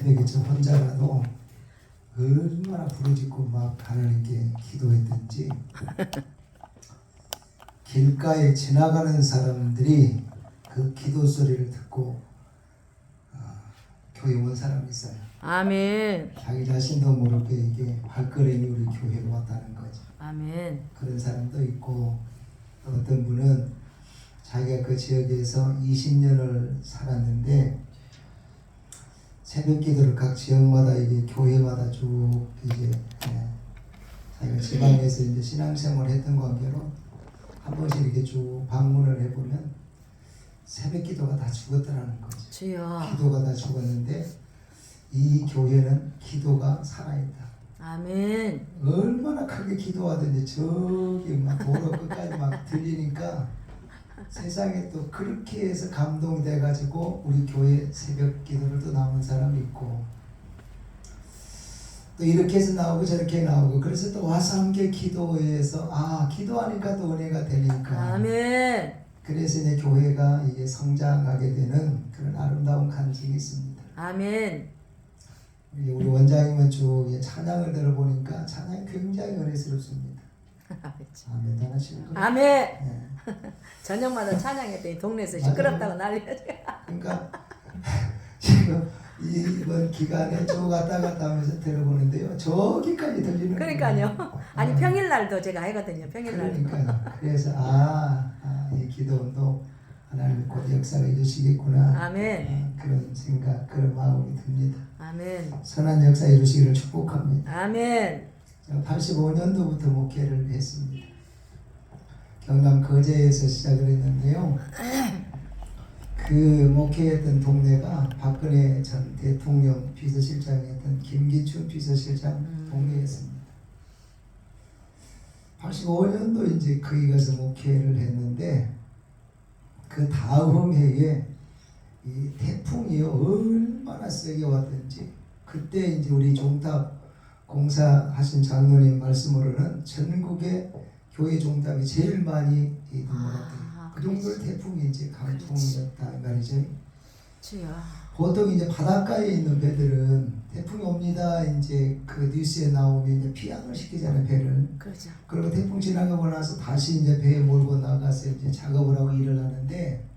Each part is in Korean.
새벽에 저 혼자라도 얼마나 부르짖고 막 하나님께 기도했든지 길가에 지나가는 사람들이 그 기도 소리를 듣고 교회 온 사람이 있어요. 아멘. 자기 자신도 모르게 이게 발걸음이 우리 교회로 왔다는 거죠. 아멘. 그런 사람도 있고 또 어떤 분은 자기가 그 지역에서 20년을 살았는데 새벽 기도를 각 지역마다 이게 교회마다 쭉 이제 자기가 지방에서 이제 신앙생활을 했던 관계로 한 번씩 이렇게 쭉 방문을 해보면 새벽 기도가 다 죽었더라는 거죠. 주여. 기도가 다 죽었는데 이 교회는 기도가 살아있다. 아멘. 얼마나 크게 기도하든지 저기 막 도로 끝까지 막 들리니까 세상에 또 그렇게 해서 감동이 돼가지고 우리 교회 새벽 기도를 또 나온 사람이 있고 또 이렇게 해서 나오고 저렇게 나오고 그래서 또 와서 함께 기도해서 기도하니까 또 은혜가 되니까 아멘. 그래서 이제 교회가 이게 성장하게 되는 그런 아름다운 간증이 있습니다. 아멘. 우리 원장님은 쭉 찬양을 들어보니까 찬양이 굉장히 은혜스럽습니다. 아멘 하시는 거예요. 아멘. 네. 저녁마다 찬양했더니 동네에서 시끄럽다고 난리가. 그러니까 지금 이번 기간에 쭉 왔다 갔다 하면서 들어보는데요. 저기까지 들리는 그러니까요. 거예요. 아니 평일날도 제가 하거든요. 평일날. 그러니까요. 그래서 이 기도도 하나님 곧 역사해 주시겠구나. 아멘. 그런 생각, 그런 마음이 듭니다. 아멘. 선한 역사 이루시기를 축복합니다. 아멘. 85년도부터 목회를 했습니다. 경남 거제에서 시작을 했는데요. 그 목회했던 동네가 박근혜 전 대통령 비서실장이었던 김기춘 비서실장 동네였습니다. 85년도 이제 거기 가서 목회를 했는데 그 다음 해에 이 태풍이 얼마나 세게 왔든지 그때 이제 우리 종탑 공사하신 장로님 말씀으로는 전국에 교회 종탑이 제일 많이 넘어갔대요. 그 정도로 태풍이 이제 강풍이었다 말이죠. 주여. 보통 이제 바닷가에 있는 배들은 태풍이 옵니다. 이제 그 뉴스에 나오면 이제 피항을 시키잖아요, 배를. 그렇죠. 그리고 태풍 지나가고 나서 다시 이제 배에 몰고 나가서 이제 작업을 하고 일을 하는데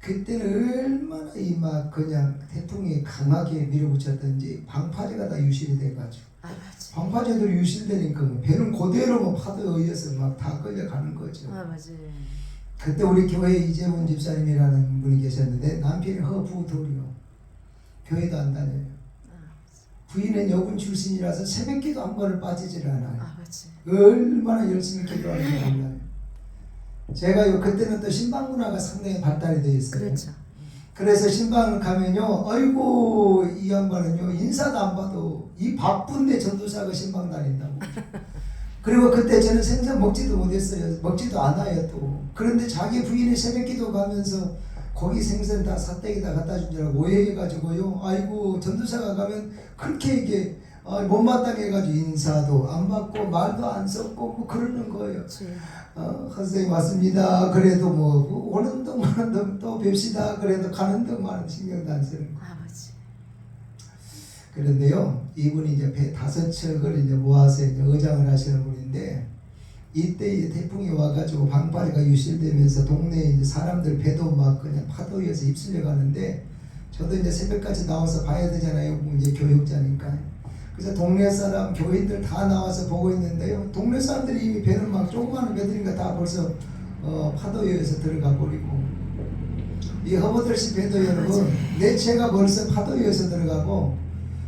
그때는 얼마나 이 막 그냥 태풍이 강하게 밀어붙였던지 방파제가 다 유실이 돼가지고 방파제도 유실되니까 뭐 배는 그대로 뭐 파도에 의해서 막 다 끌려가는 거죠. 아버지. 그때 우리 교회 이재문 집사님이라는 분이 계셨는데 남편이 허부돌이요. 교회도 안 다녀요. 부인은 여군 출신이라서 새벽기도 한 번을 빠지질 않아요. 아버지. 얼마나 열심히 기도하는지 몰라요. 제가 그때는 또 신방 문화가 상당히 발달이 되어 있어요. 그렇죠. 그래서 신방을 가면요, 아이고 이 양반은요 인사도 안 봐도 이 바쁜데 전도사가 신방 다닌다고. 그리고 그때 저는 생선 먹지도 못했어요. 먹지도 않아요 또. 그런데 자기 부인이 새벽기도 가면서 고기 생선 다 삿대기다 갖다 준 줄 알고 오해해가지고요. 아이고 전도사가 가면 그렇게 이게 못마땅해가지고 인사도 안 받고 말도 안 섞고 뭐 그러는 거예요. 선생님 왔습니다. 그래도 뭐 오는 동안 또 뵙시다. 그래도 가는 동안 신경도 안 쓰는 거예요. 아버지. 그런데요, 이분이 이제 배 5척을 이제 모아서 이제 의장을 하시는 분인데, 이때 이제 태풍이 와가지고 방파제가 유실되면서 동네에 이제 사람들 배도 막 그냥 파도에서 휩쓸려 가는데, 저도 이제 새벽까지 나와서 봐야 되잖아요. 이제 교육자니까. 그래서 동네 사람, 교인들 다 나와서 보고 있는데요. 동네 사람들이 이미 배는 막 조그마한 배들인가 다 벌써 파도에 의해서 들어가 버리고, 이 허버들씨 배도 여러분, 내 채가 벌써 파도에 의해서 들어가고,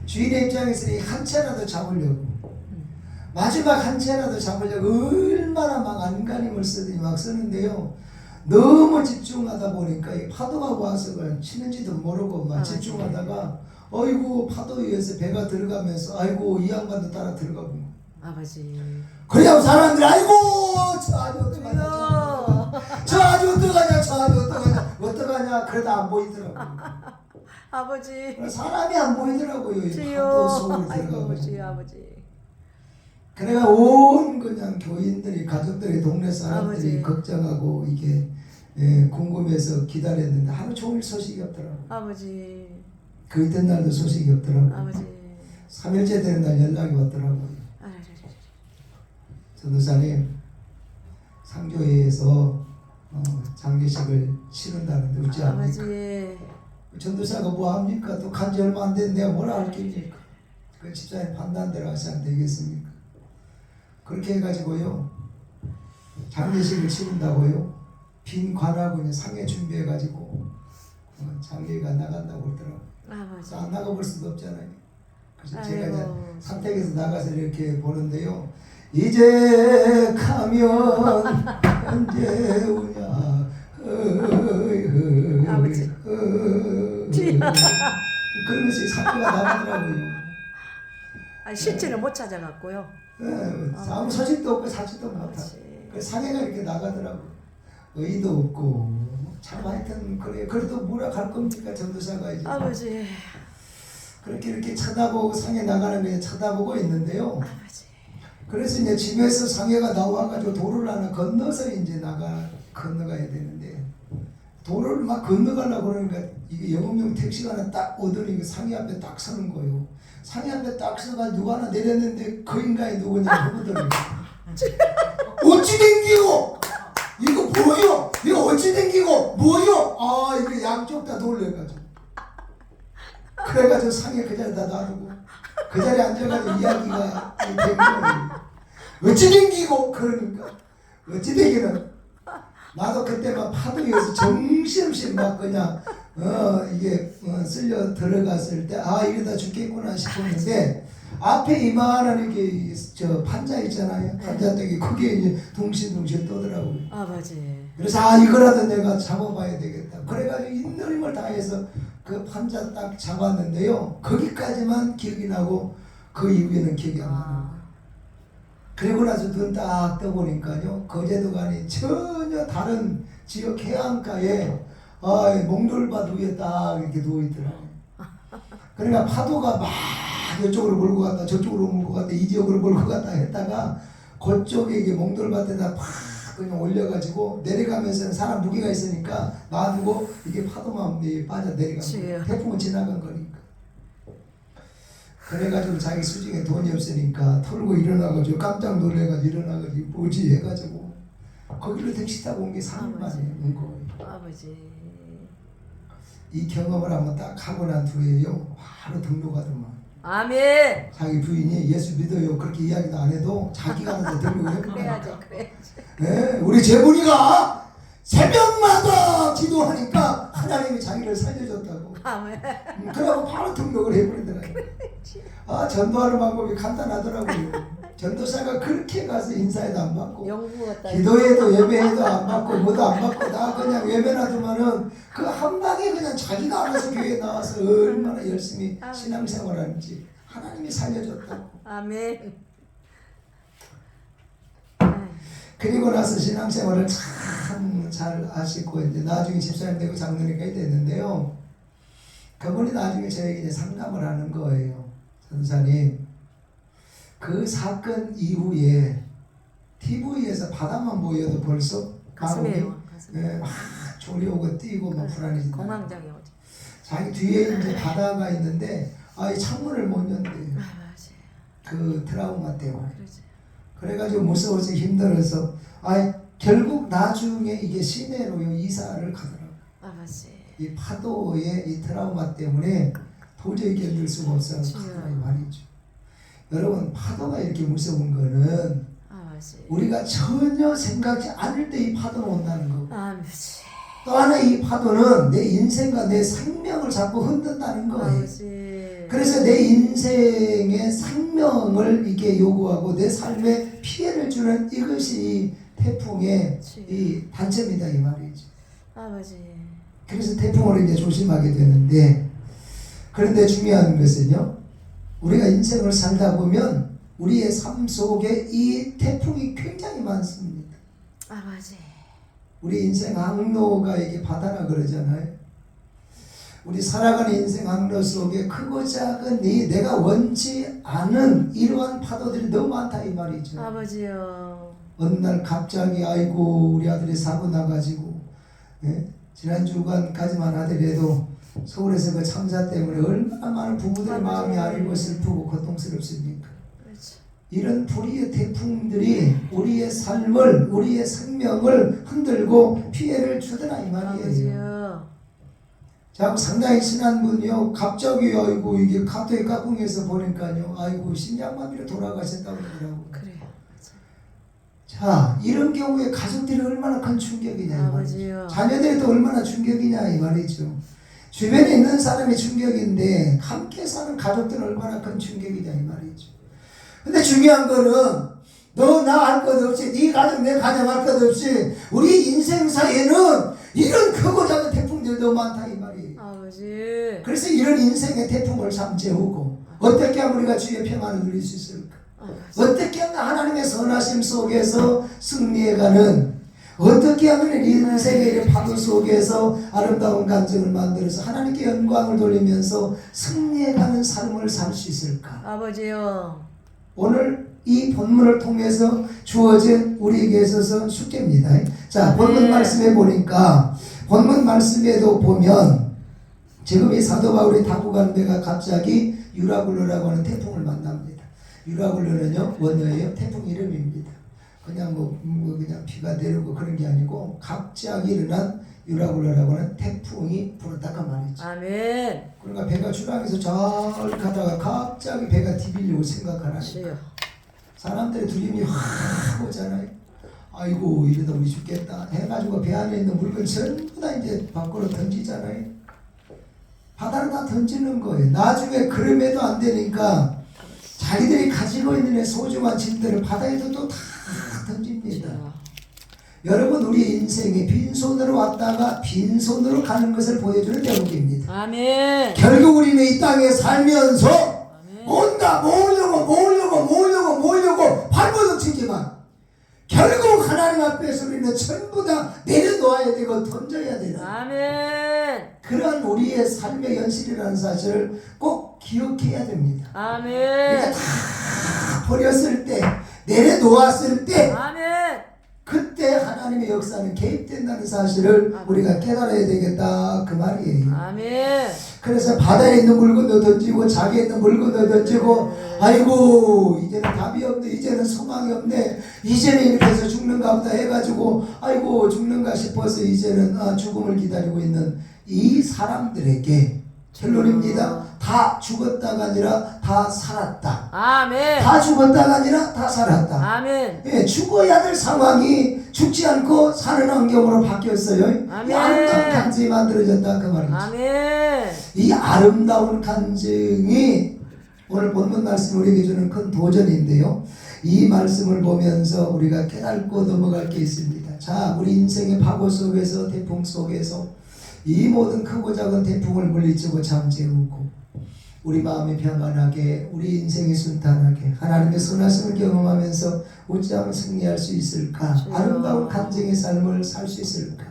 주인의 입장에서는 한 채라도 잡으려고 마지막 한 채라도 잡으려고 얼마나 막 안간힘을 쓰더니 막 쓰는데요. 너무 집중하다 보니까 이 파도가 와서 그냥 치는지도 모르고 막 집중하다가 어이구 파도에 의해서 배가 들어가면서 아이고 이 양반도 따라 들어가고 아버지. 그래야 사람들이 아이고 저 아주 어떡하냐 저 아주 어떡하냐 저 아주 어떡하냐 그러다 안 보이더라고요. 아버지. 사람이 안 보이더라고요. 주여. 아이고 주여 아버지. 그래가 온 그냥 교인들이 가족들이 동네 사람들이 아버지. 걱정하고 이게 궁금해서 기다렸는데 하루 종일 소식이 없더라고요. 아버지. 그 이튿날도 소식이 없더라고요. 아버지. 3일째 되는 날 연락이 왔더라고요. 전도사님, 상조회에서 장례식을 치른다는데 어찌 합니까? 아버지. 전도사가 뭐 합니까? 또 간지 얼마 안 됐는데 내가 뭐라 할 깁니까? 그 집사님 판단대로 하시면 되겠습니까? 그렇게 해가지고요, 장례식을 치른다고요, 빈 관하고 이제 상해 준비해가지고 장례가 나간다고 그러더라고요. 아버지. 안 나가볼 수도 없잖아요. 그래서 제가 아이고. 이제 산택에서 나가서 이렇게 보는데요, 이제 가면 언제 오냐, 아버지. 그러면서 사표가 나가더라고요. 아니 실제는 못 찾아갔고요. 아무 소식도 없고 사실도 못하고. 그 상해가 이렇게 나가더라고요. 의의도 없고 참 하여튼 그래. 그래도 뭐라 갈 겁니까 전도사가 이제. 아버지. 그렇게 이렇게 쳐다보고 상해 나가는 거 쳐다보고 있는데요. 아버지. 그래서 이제 집에서 상해가 나와가지고 도로를 하나 건너서 이제 건너가야 되는데, 도로를 막 건너가려고 그러니까 이게 영업용 택시가 하나 딱 오더니 상해 앞에 딱 서는 거예요. 상해 앞에 딱 서가 누가 하나 내렸는데 그 인간이 누구냐 하거든요. 어찌 댕기고 이거 뭐요? 이거 어찌 댕기고 뭐요? 아 이거 양쪽 다 놀래가지고, 그래가지고 상해 그 자리에 다 놔두고 그 자리에 앉아가지고 이야기가 된 거예요. 어찌 댕기고 그러니까 어찌 되기는, 나도 그때 막 파도에서 정신없이 막 그냥 이게 쓸려 들어갔을 때 아 이러다 죽겠구나 싶었는데, 앞에 이만한 이렇게 저 판자 있잖아요. 판자떡이 그게 이제 둥실둥실 떠더라고요. 아버지. 그래서 아 이거라도 내가 잡아봐야 되겠다. 그래가지고 있는 힘을 다해서 그 판자 딱 잡았는데요, 거기까지만 기억이 나고 그 이후에는 기억이 안 나요. 그리고 나서 눈 딱 떠보니까요, 거제도가 아닌 전혀 다른 지역 해안가에 몽돌밭 위에 딱 이렇게 누워있더라고요. 그러니까 파도가 막 이쪽으로 몰고 갔다 저쪽으로 몰고 갔다 이 지역으로 몰고 갔다 했다가 그쪽에 이게 몽돌밭에다 팍 그냥 올려가지고 내려가면서는 사람 무게가 있으니까 놔두고 이게 파도만 빠져 내려간 거예요. 태풍은 지나간 거니까. 그래가지고 자기 수중에 돈이 없으니까 털고 일어나가지고 깜짝 놀래가지고 일어나가지고 뭐지 해가지고 거기로 택시 타고 온 게 3일 만에 온 거예요. 아버지. 이 경험을 한번 딱 하고 난 뒤에요, 바로 등록하더만. 아멘. 자기 부인이 예수 믿어요 그렇게 이야기도 안 해도 자기가 하는데 등록을 그래야지, 해보니까, 그래야지. 네, 우리 재분이가 새벽마다 기도하니까 하나님이 자기를 살려줬다고. 아멘. 그러고 바로 등록을 해버리더라고요. 아 전도하는 방법이 간단하더라고요. 전도사가 그렇게 가서 인사해도 안 받고 영구 같다. 기도해도 예배해도 안 받고 뭐도 안 받고 나 그냥 예배 놔두면은 그 한 방에 그냥 자기가 알아서 교회에 나와서 얼마나 열심히 신앙생활하는지 하나님이 살려줬다고. 아멘. 그리고 나서 신앙생활을 참 잘 하시고 이제 나중에 집사님 되고 장로님까지 됐는데요, 그분이 나중에 저에게 이제 상담을 하는 거예요. 전사님, 그 사건 이후에 TV에서 바다만 보여도 벌써 가슴이 막 졸이 오고 뛰고 막 불안해진다. 공황장애 오지. 자기 뒤에 이제 바다가 있는데 이 창문을 못 연대요. 맞아. 그 트라우마 때문에. 그러지. 그래가지고 무서워서 힘들어서 결국 나중에 이게 시내로 이사를 가더라고요. 아버지. 이 파도의 이 트라우마 때문에 도저히 견딜 수가 없어서 가더라고요 말이죠. 여러분, 파도가 이렇게 무서운 거는 아버지. 우리가 전혀 생각지 않을 때 이 파도는 온다는 거. 아버지. 또 하나 이 파도는 내 인생과 내 생명을 자꾸 흔든다는 거예요. 아버지. 그래서 내 인생의 생명을 이게 요구하고 내 삶에 피해를 주는 이것이 태풍의 이 단점이다 이 말이죠. 아버지. 그래서 태풍을 이제 조심하게 되는데, 그런데 중요한 것은요, 우리가 인생을 살다 보면 우리의 삶 속에 이 태풍이 굉장히 많습니다. 아버지. 우리 인생 항로가 이게 바다라 그러잖아요. 우리 살아가는 인생 항로 속에 크고 작은 내가 원치 않은 이러한 파도들이 너무 많다 이 말이죠. 아버지요. 어느 날 갑자기 아이고 우리 아들이 사고 나가지고 지난 주간까지만 하더라도 서울에서 그 참사 때문에 얼마나 많은 부부들의 맞아요. 마음이 아리고 슬프고 고통스럽습니까? 그렇죠. 이런 불의의 태풍들이 우리의 삶을, 우리의 생명을 흔들고 피해를 주더라 이 말이에요. 아버지요. 자, 상당히 친한 분이요, 갑자기 아이고 이게 카톡에 까꿍해서 보니까요, 아이고 심장마비로 돌아가셨다고 그러더라고요. 그래요. 자, 이런 경우에 가족들이 얼마나 큰 충격이냐 이 말이죠. 아버지요. 자녀들이 또 얼마나 충격이냐 이 말이죠. 주변에 있는 사람이 충격인데 함께 사는 가족들은 얼마나 큰 충격이냐 이 말이죠. 근데 중요한 거는 너 나 할 것 없이 네 가족 내 가족 할 것 없이 우리 인생사에는 이런 크고 작은 태풍들도 많다 이 말이에요. 아버지. 그래서 이런 인생의 태풍을 잠재우고 어떻게 하면 우리가 주의 평안을 누릴 수 있을까? 어떻게 하면 하나님의 선하심 속에서 승리해가는, 어떻게 하면 인생의 이런 파도 속에서 아름다운 감정을 만들어서 하나님께 영광을 돌리면서 승리해가는 삶을 살 수 있을까? 아버지요. 오늘 이 본문을 통해서 주어진 우리에게 있어서 숙제입니다. 자, 본문 말씀에 보니까 본문 말씀에도 보면 지금 이 사도 바울이 타고 간 배가 갑자기 유라굴로라고 하는 태풍을 만납니다. 유라굴로는요 원어예요. 태풍 이름입니다. 그냥 뭐 그냥 비가 내리고 그런 게 아니고 갑자기 일어난 유라굴로라고 하는 태풍이 불었다가 말이죠. 아멘. 그러니까 배가 주랑에서 잘 가다가 갑자기 배가 뒤빌려고 생각하라니까 주여. 사람들의 두려움이 확 오잖아요. 아이고 이러다 우리 죽겠다 해가지고 배 안에 있는 물건 전부 다 이제 밖으로 던지잖아요. 바다로 다 던지는 거예요. 나중에 그럼에도 안 되니까 자기들이 가지고 있는 소중한 짐들을 바다에도 또 다 던집니다. 여러분 우리 인생에 빈손으로 왔다가 빈손으로 가는 것을 보여주는 대목입니다. 아멘. 결국 우리는 이 땅에 살면서 아멘. 뭔가 모으려고 발버둥 치지만 결국 하나님 앞에서 우리는 전부 다 내려놓아야 되고 던져야 되는 아멘. 그런 우리의 삶의 현실이라는 사실을 꼭 기억해야 됩니다. 아멘. 우리가 다 버렸을 때 내려놓았을 때 아멘. 그때 하나님의 역사는 개입된다는 사실을 우리가 깨달아야 되겠다 그 말이에요. 아멘. 그래서 바다에 있는 물건도 던지고 자기에 있는 물건도 던지고 아이고 이제는 답이 없네, 이제는 소망이 없네, 이제는 이렇게 해서 죽는가 보다 해가지고 아이고 죽는가 싶어서 이제는 죽음을 기다리고 있는 이 사람들에게 결론입니다. 다 죽었다가 아니라 다 살았다. 아멘. 다 죽었다가 아니라 다 살았다. 아멘. 예, 죽어야 될 상황이 죽지 않고 사는 환경으로 바뀌었어요. 아멘. 이 아름다운 간증이 만들어졌다 그 말이죠. 아멘. 이 아름다운 간증이 오늘 본문 말씀 우리에게 주는 큰 도전인데요. 이 말씀을 보면서 우리가 깨닫고 넘어갈 게 있습니다. 자, 우리 인생의 파고 속에서 태풍 속에서 이 모든 크고 작은 태풍을 물리치고 잠재우고 우리 마음이 평안하게 우리 인생이 순탄하게 하나님의 선하심을 경험하면서 어찌하면 승리할 수 있을까? 아름다운 간증의 삶을 살 수 있을까?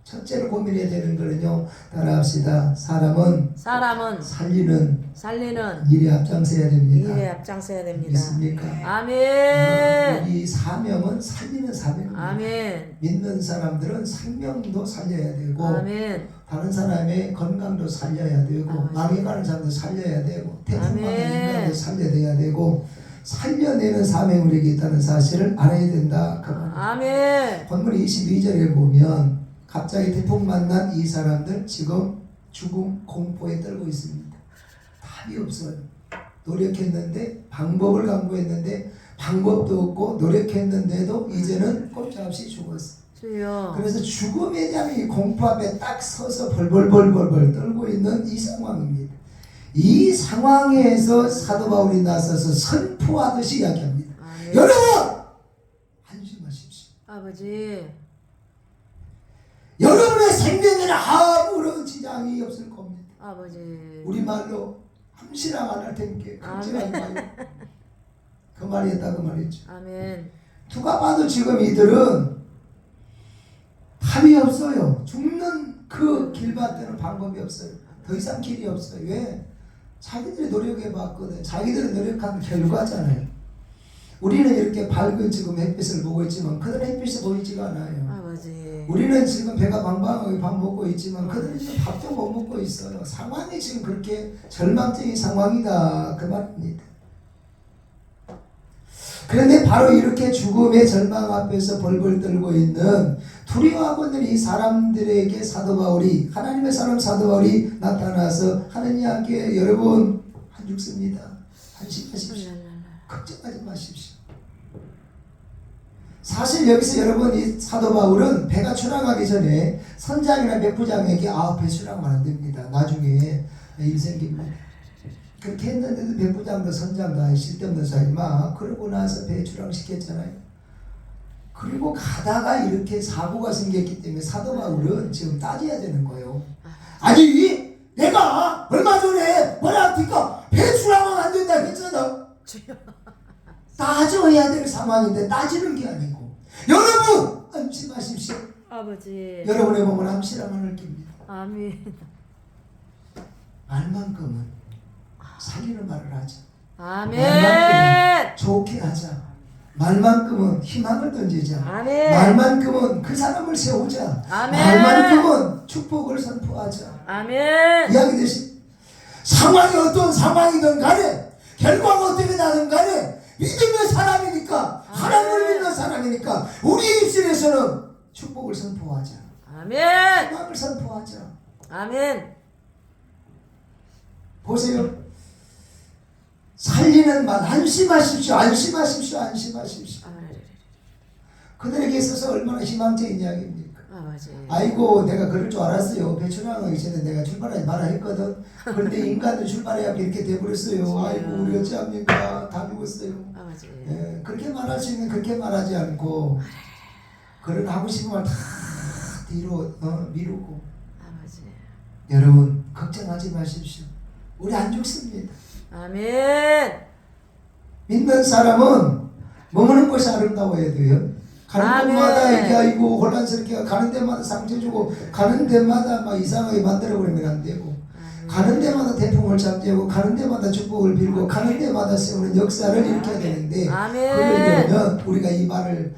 첫째로 고민해야 되는 거는요. 따라합시다. 사람은 살리는 일에 앞장서야 됩니다. 일에 앞장서야 됩니다. 믿습니까? 아멘. 우리 사명은 살리는 사명입니다. 아멘. 믿는 사람들은 생명도 살려야 되고 아멘. 다른 사람의 건강도 살려야 되고 망해가는 사람도 살려야 되고 태풍 맞는 인간도 살려야 되고 살려내는 사명이 우리에게 있다는 사실을 알아야 된다. 아멘. 본문 22절에 보면 갑자기 태풍 만난 이 사람들 지금 죽음 공포에 떨고 있습니다. 답이 없어요. 노력했는데 방법을 강구했는데 방법도 없고 노력했는데도 이제는 꼼짝없이 죽었어. 주여. 그래서 죽음에 대한 이 공포 앞에 딱 서서 벌벌 떨고 있는 이 상황입니다. 이 상황에서 사도 바울이 나서서 선포하듯이 이야기합니다. 아멘. 여러분! 안심하십시오. 아버지. 여러분의 생명에는 아무런 지장이 없을 겁니다. 아버지. 우리말로 함시랑 안 할 테니까 걱정하지 마요. 그 말이었다 그 말이죠. 아멘. 누가 봐도 지금 이들은 답이 없어요. 죽는 그 길밭에는 방법이 없어요. 더 이상 길이 없어요. 왜? 자기들이 노력해봤거든. 자기들이 노력한 결과잖아요. 우리는 이렇게 밝은 지금 햇빛을 보고 있지만 그들은 햇빛이 보이지가 않아요. 아버지. 우리는 지금 배가 방방하게 밥 먹고 있지만 그들은 지금 밥도 못 먹고 있어요. 상황이 지금 그렇게 절망적인 상황이다 그 말입니다. 그런데 바로 이렇게 죽음의 절망 앞에서 벌벌 떨고 있는 두려워하고 있는 이 사람들에게 사도 바울이, 하나님의 사람 사도 바울이 나타나서 하느님께 여러분 안 죽습니다. 안심하십시오. 걱정하지 마십시오. 사실 여기서 여러분 이 사도 바울은 배가 출항하기 전에 선장이나 백부장에게 배 출항하면 안 됩니다. 나중에 일 생깁니다. 그렇게 했는데도 백부장도 선장도 쓸데없는 사람이 막 그러고 나서 배 출항시켰잖아요. 그리고 가다가 이렇게 사고가 생겼기 때문에 사도 바울은 지금 따져야 되는 거예요. 아니 내가 얼마 전에 뭐라 니까 배 출항하면 안 된다 했잖아. 따져야 될 상황인데 따지는 게 아니고 여러분 안심하십시오. 아버지. 여러분의 몸은 암시라만 느낍니다. 아멘. 말만큼은 살리는 말을 하자. 아멘. 말만큼은 좋게 하자. 말만큼은 희망을 던지자. 아멘. 말만큼은 그 사람을 세우자. 아멘. 말만큼은 축복을 선포하자. 아멘. 이야기되시 상황이 어떤 상황이든 간에 결과가 어떻게 나든 간에 믿음의 사람이니까 하나님을 믿는 사람이니까 우리 입술에서는 축복을 선포하자. 아멘. 희망을 선포하자. 아멘. 보세요. 살리는 말 안심하십시오. 안심하십시오. 안심하십시오. 그들에게 있어서 얼마나 희망적인 이야기입니까? 아버지. 아이고 내가 그럴 줄 알았어요. 배 출항하기 전에 내가 출발하지 말아 했거든. 그런데 인간은 출발해야 이렇게 돼버렸어요. 아이고 우리 어찌합니까? 다 죽었어요. 아버지. 예, 그렇게 말할 수 있는 그렇게 말하지 않고 그런 하고 싶은 말 다 뒤로 미루고. 아버지. 여러분 걱정하지 마십시오. 우리 안 죽습니다. 아멘. 믿는 사람은 머무는 곳이 아름다워야 돼요. 가는 곳마다 이렇게 아이고 혼란스럽게 가는 데마다 상처 주고 가는 데마다 막 이상하게 만들어버리면 안 되고 가는 데마다 태풍을 잠재우고 가는 데마다 축복을 빌고 가는 데마다 세우는 역사를 일으켜야 되는데 그러려면 우리가 이 말을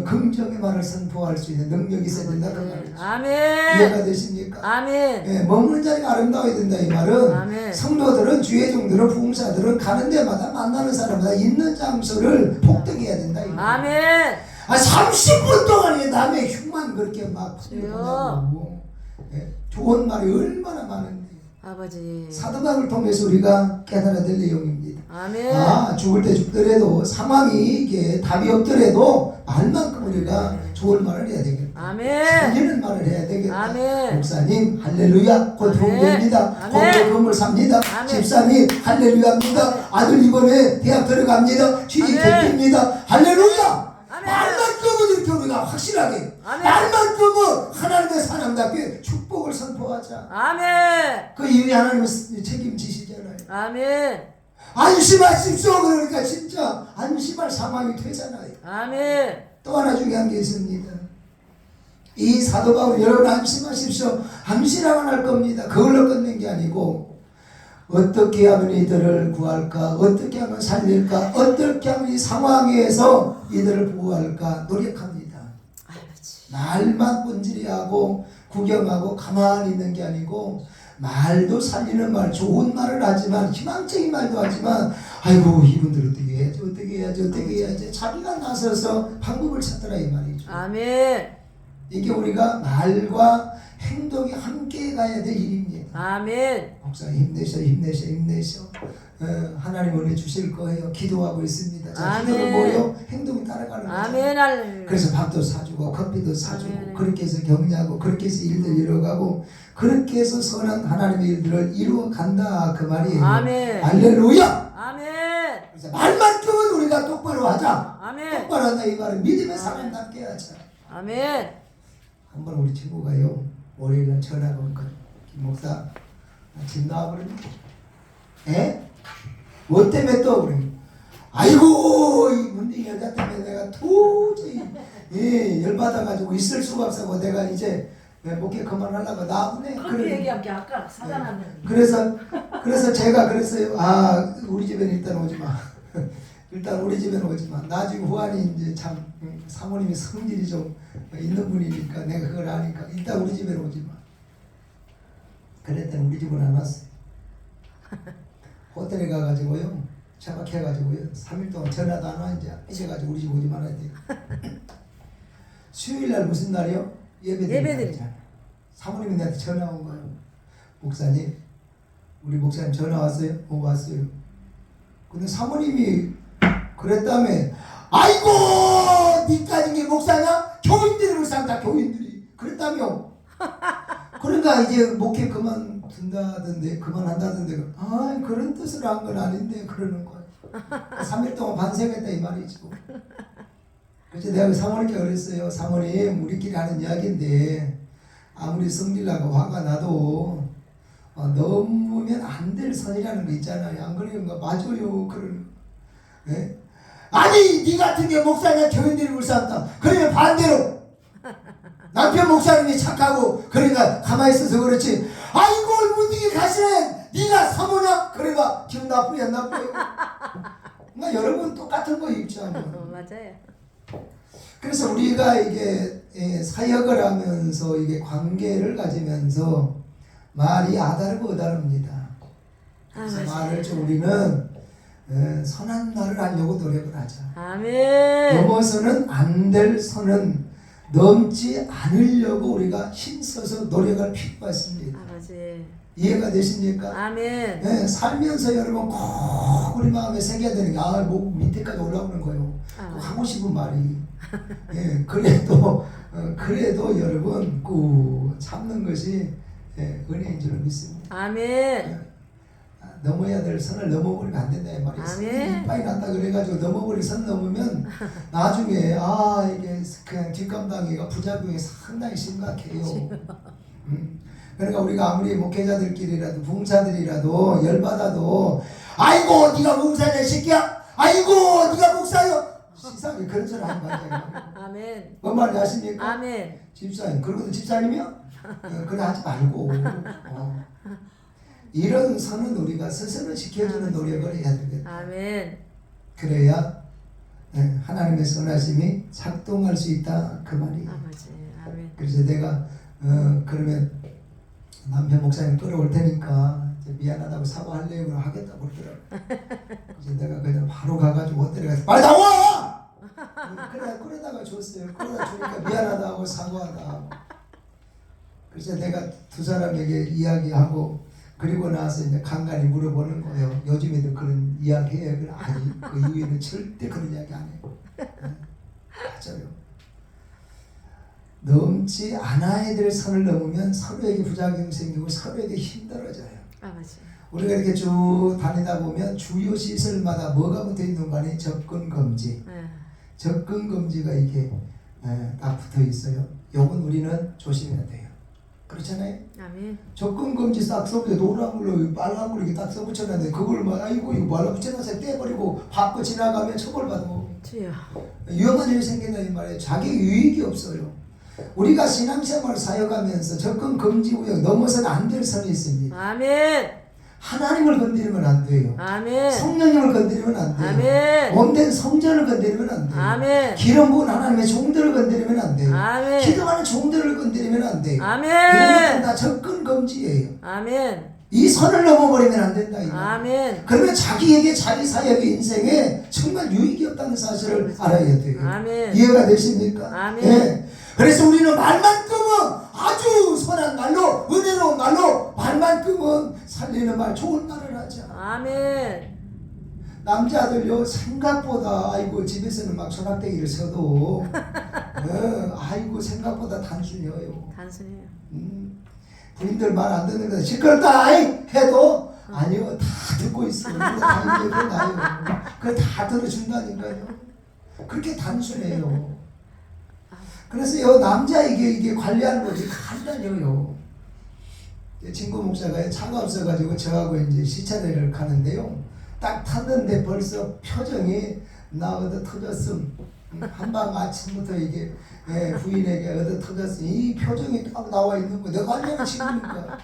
긍정의 말을 선포할 수 있는 능력이 있어야 된다 그 말이죠. 아멘. 이해가 되십니까? 아멘. 예, 머무는 자리가 아름다워야 된다 이 말은 아멘. 성도들은 주의 종들은 부흥사들은 가는 데마다 만나는 사람마다 있는 장소를 폭등해야 된다 이 말. 아멘. 30분 동안 남의 흉만 그렇게 막 주여. 좋은 말이 얼마나 많은데 아버지. 사도방을 통해서 우리가 깨달아야 될 내용입니다. 아멘. 죽을 때 죽더라도 상황이 이게 답이 없더라도 말만큼 우리가 좋은 말을 해야 되겠다. 아멘. 살리는 말을 해야 되겠다. 아멘. 목사님 할렐루야 곧 부흥됩니다. 아멘. 곧 건물 삽니다. 아멘. 집사님 할렐루야입니다. 아들 이번에 대학 들어갑니다. 취직 아멘. 됐습니다. 할렐루야. 아멘. 말만큼은 이렇게 우리가 확실하게 아멘. 말만큼은 하나님의 사람답게 축복을 선포하자. 아멘. 그 이유에 하나님은 책임지시잖아요. 아멘. 안심하십시오. 그러니까 진짜 안심할 상황이 되잖아요. 아멘. 또 하나 중요한 게 있습니다. 이 사도 바울 여러분 안심하십시오. 암시라만 할 겁니다. 그걸로 끝낸 게 아니고 어떻게 하면 이들을 구할까? 어떻게 하면 살릴까? 어떻게 하면 이 상황에서 이들을 보호할까? 노력합니다. 아버지. 말만 뻔질이하고 구경하고 가만히 있는 게 아니고 말도 살리는 말, 좋은 말을 하지만 희망적인 말도 하지만 아이고 이분들 어떻게 해야지 어떻게 해야지 어떻게 해야지 자기가 나서서 방법을 찾더라 이 말이죠. 아멘. 이게 우리가 말과 행동이 함께 가야 될 일입니다. 아멘. 목사 힘내셔. 하나님 은혜 주실 거예요. 기도하고 있습니다. 자, 기도는 뭐예요? 행동이 따라가는 거죠. 아멘. 그래서 밥도 사주고 커피도 사주고 아멘. 그렇게 해서 격려하고 그렇게 해서 일들 이뤄가고 그렇게 해서 선한 하나님의 일들을 이루어 간다 그 말이에요. 아멘. 할렐루야. 아멘. 그래서 말만큼은 우리가 똑바로 하자. 아멘. 똑바로 하자 이 말은 믿음의 사람답게 하자. 아멘. 한번 우리 친구가요 월요일날 전화가 오니까 김 목사 나 집 나와버렸네. 에? 뭐 때문에 또 그래? 아이고 이 문딩 여자 때문에 내가 도저히 열받아가지고 있을 수가 없어서 내가 이제 목회 그만하려고 나오네. 그렇게 얘기한 게 아까 사장한테. 그래서 제가 그랬어요. 우리 집에는 일단 오지 마. 일단 우리 집에는 오지 마. 나중에 후안이 이제 참 사모님이 성질이 좀 있는 분이니까 내가 그걸 아니까 일단 우리 집에는 오지 마. 그랬더니 우리 집은 안 왔어요. 호텔에 가가지고요. 차박해가지고요. 3일 동안 전화도 안 와. 이제 삐져가지고 우리 집 오지 말아야 돼. 수요일날 무슨 날이요? 예배드리는 날이잖아. 사모님이 나한테 전화 온 거예요. 목사님, 우리 목사님 전화 왔어요? 왔어요. 근데 사모님이 그랬다며. 아이고, 니까지 게 목사냐? 교인들이 불쌍다, 교인들이. 그랬다며. 그러니까 이제 목회 그만둔다던데, 그만한다던데. 아, 그런 뜻으로 한 건 아닌데 그러는 거야. 3일 동안 반성했다 이 말이죠. 그래서 내가 사모님께 그랬어요. 사모님, 우리끼리 하는 이야기인데 아무리 성질나고 화가 나도 넘으면 안 될 선이라는 거 있잖아요. 안 그러는가? 맞아요. 그러는 거. 네? 아니, 니 같은 게 목사냐? 교인들이 불쌍하다. 그러면 반대로 남편 목사님이 착하고 그러니까 가만히 있어서 그렇지. 아이고, 문득이 가시네. 니가 사모냐? 그래봐. 기분 나쁘게 안 나쁘게. 그러니까 여러분 똑같은 거 입장은. 맞아요. 그래서 우리가 이게 사역을 하면서 이게 관계를 가지면서 말이 아다르고 어다릅니다. 그래서 말을 좀 우리는 선한 말을 하려고 노력을 하자. 아멘. 넘어서는 안 될 선은 넘지 않으려고 우리가 힘써서 노력할 필요가 있습니다. 아버지. 이해가 되십니까? 아멘. 네, 살면서 여러분 꼭 우리 마음에 새겨야 되는 게 목 밑에까지 올라오는 거예요. 하고 싶은 말이. 그래도 여러분 꼭 참는 것이 은혜인 줄 믿습니다. 아멘. 넘어야 될 선을 넘어버리면 안 된다 이 말이에요. 아멘. 이빨이 났다 그래가지고 넘어버릴 선 넘으면 나중에 이게 그냥 뒷감당이가 부작용이 상당히 심각해요. 그러니까 우리가 아무리 목회자들끼리라도 봉사들이라도 열받아도 아이고 네가 봉사냐 새끼야. 아이고 네가 목사요. 시상이 그런 소리 하는 거예요. 아멘. 뭔 말인지 아십니까? 아멘. 집사님, 그러고도 집사님이요? 그래 하지 말고 이런 선은 우리가 스스로 지켜주는 노력을 해야 되겠다. 아멘. 그래야 하나님의 선하심이 작동할 수 있다 그 말이에요. 아버지. 아멘. 그래서 내가 그러면 남편 목사님 끌어올 테니까 미안하다고 사과하려고 하겠다고 그러더라고. 그래서 내가 그냥 바로 가가지고 호텔에 가서 빨리 나와! 그러다가 줬어요. 그러다 주니까 미안하다고 사과하다. 그래서 내가 두 사람에게 이야기하고 그리고 나서 이제 간간히 물어보는 거예요. 요즘에도 그런 이야기 해요. 아니, 그 이후에는 절대 그런 이야기 안 해요. 맞아요. 넘지 않아야 될 선을 넘으면 서로에게 부작용이 생기고 서로에게 힘들어져요. 아버지. 우리가 이렇게 쭉 다니다 보면 주요 시설마다 뭐가 붙어 있는 거 아니에요? 접근 금지. 접근 금지가 이게 딱 붙어 있어요. 요건 우리는 조심해야 돼요. 그렇잖아요. 아멘. 접근 금지 싹 써붙여 노란물로 빨간물로 이렇게 딱 써붙여놨는데 그걸 막 아이고 이거 말라 붙여놔서 떼버리고 받고 지나가면 처벌받고 주여. 위험한 일이 생긴다 이 말이에요. 자기 유익이 없어요. 우리가 신앙생활을 사역하면서 접근 금지 구역 넘어서는 안 될 선이 있습니다. 아멘. 하나님을 건드리면 안 돼요. 아멘. 성령님을 건드리면 안 돼요. 아멘. 몸된 성전을 건드리면 안 돼요. 아멘. 기름 부은 하나님의 종들을 건드리면 안 돼요. 아멘. 기도하는 종들을 건드리면 안 돼요. 아멘. 이런 것은 다 접근 금지예요. 아멘. 이 선을 넘어버리면 안 된다. 이거. 아멘. 그러면 자기에게 자기 사역의 인생에 정말 유익이 없다는 사실을 알아야 돼요. 아멘. 이해가 되십니까? 아멘. 예. 그래서 우리는 말만큼은 아주 선한 말로 은혜로운 말로 말만큼은 살리는 말 좋은 말을 하자. 아멘. 남자들요 생각보다 아이고 집에서는 막 소낙대기를 써도 아이고 생각보다 단순해요. 단순해요. 부인들 말 안 듣는 거 시끄럽다 해도 아니요 다 듣고 있어. 우리가 다 이제 나요. 그걸 다 들어준다니까요. 그렇게 단순해요. 그래서 요 남자에게 이게 관리하는 것이 간단해요. 친구 목사가 차가 없어가지고 저하고 이제 시차례를 가는데요. 딱 탔는데 벌써 표정이 나 얻어 터졌음. 한방 아침부터 이게 부인에게 얻어 터졌음. 이 표정이 딱 나와 있는 거. 내가 아니야 친구니까.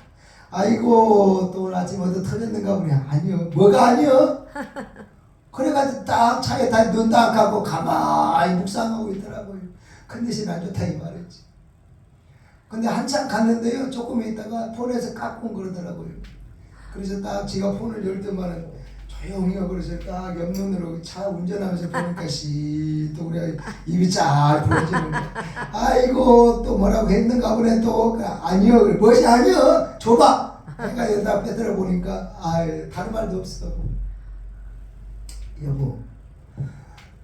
아이고 또 오늘 아침 얻어 터졌는가 보네. 아니요. 뭐가 아니요? 그래가지고 딱 차에 다 눈 딱 감고 가만히 묵상하고 있더라고요. 컨디션이 안 좋다 이 말이지. 근데 한참 갔는데요, 조금 있다가 폰에서 깍꿍 그러더라고요. 그래서 딱 지가 폰을 열 때만은 조용히 하고 그래서 딱 옆눈으로 차 운전하면서 보니까 또 우리 입이 쫙 벌어지는 거야. 아이고 또 뭐라고 했는가 보네. 또 아니요, 무엇이 아니요, 줘봐. 내가 여기다 빼들어 보니까 다른 말도 없어. 여보,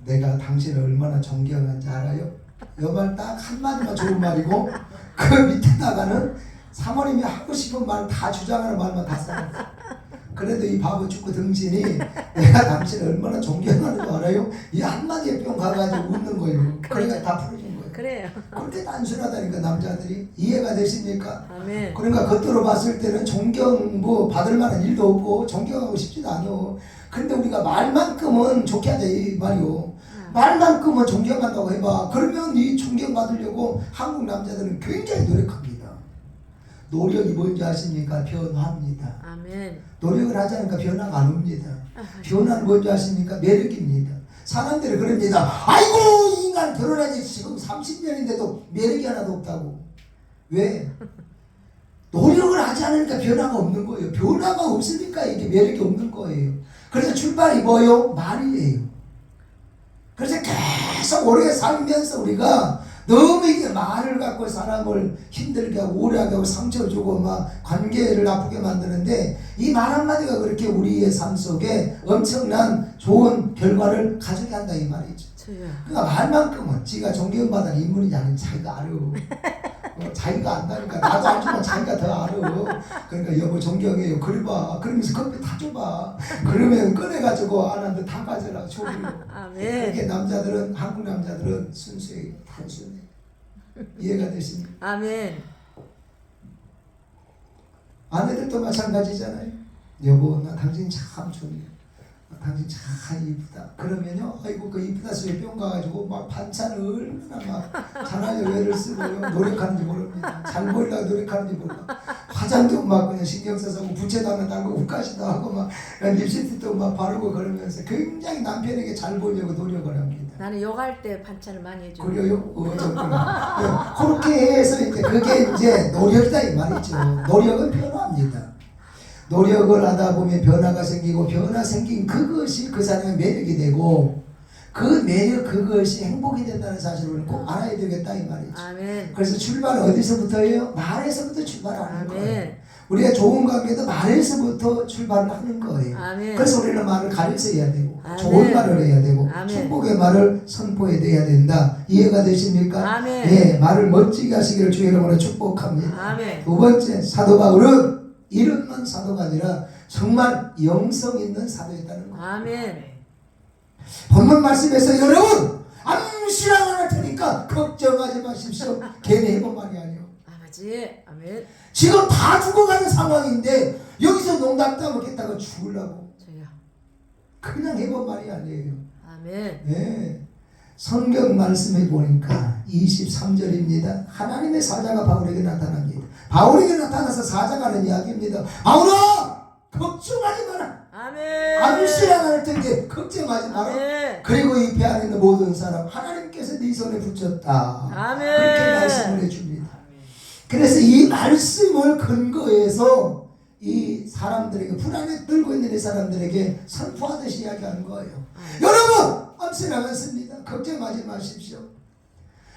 내가 당신을 얼마나 존경하는지 알아요? 이 말 딱 한마디만 좋은 말이고 그 밑에다가는 사모님이 하고 싶은 말 다 주장하는 말만 다 써놨어. 그래도 이 바보 축구 등신이 내가 당신을 얼마나 존경하는 거 알아요? 이 한마디에 뿅 가가지고 웃는 거예요. 그러니까 다 풀어준 거예요. 그래요. 그렇게 단순하다니까 남자들이. 이해가 되십니까? 아멘. 그러니까 겉으로 봤을 때는 존경 뭐 받을 만한 일도 없고 존경하고 싶지도 않아. 근데 우리가 말만큼은 좋게 하자 이 말이요. 말만큼은 존경한다고 해봐. 그러면 이 존경받으려고 한국 남자들은 굉장히 노력합니다. 노력이 뭔지 아십니까? 변화입니다. 아멘. 노력을 하지 않으니까 변화가 안 옵니다. 변화는 뭔지 아십니까? 매력입니다. 사람들이 그럽니다. 아이고 이 인간 결혼한 지 지금 30년인데도 매력이 하나도 없다고. 왜? 노력을 하지 않으니까 변화가 없는 거예요. 변화가 없으니까 이게 매력이 없는 거예요. 그래서 출발이 뭐예요? 말이에요. 그래서 계속 오래 살면서 우리가 너무 이게 말을 갖고 사람을 힘들게 하고 우울하게 하고 상처를 주고 막 관계를 나쁘게 만드는데 이 말 한마디가 그렇게 우리의 삶 속에 엄청난 좋은 결과를 가져게 한다 이 말이죠. 그러니까 말만큼은 지가 존경받는 인물인지 아닌지 자기가 알아. 자기가 안다니까. 나도 알지만 자기가 더 알아. 그러니까 여보 존경해요. 그래봐. 그러면서 커피 다 줘봐. 그러면 꺼내가지고 안 하는데 다 가져라. 줘버려. 그렇게 남자들은, 한국 남자들은 순수해요. 단순해. 이해가 되십니까? 아멘. 아내들도 마찬가지잖아요. 여보 나 당신 참 좋네. 당신 참 이쁘다. 그러면요, 아이고 그 이쁘다 소리에 뿅 가가지고 막 반찬을 얼마나 막 잘하려고 애를 쓰고요, 노력하는지 모릅니다. 잘 보이려고 노력하는지 몰라. 화장도 막 그냥 신경 써서 부채도 하나 달고 옷가시도 하고 막 립스틱도 막 바르고 그러면서 굉장히 남편에게 잘 보이려고 노력을 합니다. 나는 욕할 때 반찬을 많이 해줘. 그래요? 정말. 그렇게 해서 이제 그게 이제 노력이다 이 말이죠. 노력은 변화합니다. 노력을 하다 보면 변화가 생기고 변화 생긴 그것이 그 사람의 매력이 되고 그 매력 그것이 행복이 된다는 사실을 꼭 알아야 되겠다 이 말이죠. 아멘. 그래서 출발은 어디서부터예요? 말에서부터 출발하는 아멘. 거예요. 우리가 좋은 관계도 말에서부터 출발을 하는 거예요. 아멘. 그래서 우리는 말을 가려서 해야 되고 아멘. 좋은 말을 해야 되고 아멘. 축복의 말을 선포해야 된다. 이해가 되십니까? 아멘. 예, 말을 멋지게 하시기를 주의 이름으로 축복합니다. 아멘. 두 번째, 사도 바울은 이름만 사도가 아니라 정말 영성 있는 사도였다는 거예요. 아멘. 본문 말씀에서 여러분 암시랑 안 할 테니까 걱정하지 마십시오. 괜히 해본 말이 아니에요. 아버지. 아멘. 지금 다 죽어가는 상황인데 여기서 농담 따먹겠다고 죽으려고. 저요. 그냥 해본 말이 아니에요. 아멘. 네. 성경 말씀에 보니까 23절입니다. 하나님의 사자가 바울에게 나타납니다. 바울에게 나타나서 사자가 하는 이야기입니다. 바울아! 걱정하지 마라. 아멘. 암시랑 할 텐데 걱정하지 마라. 아멘. 그리고 이 배 안에 있는 모든 사람 하나님께서 네 손에 붙였다. 아멘. 그렇게 말씀을 해줍니다. 그래서 이 말씀을 근거해서 이 사람들에게 불안에 떨고 있는 이 사람들에게 선포하듯이 이야기하는 거예요. 여러분 암시랑 않습니다. 걱정하지 마십시오.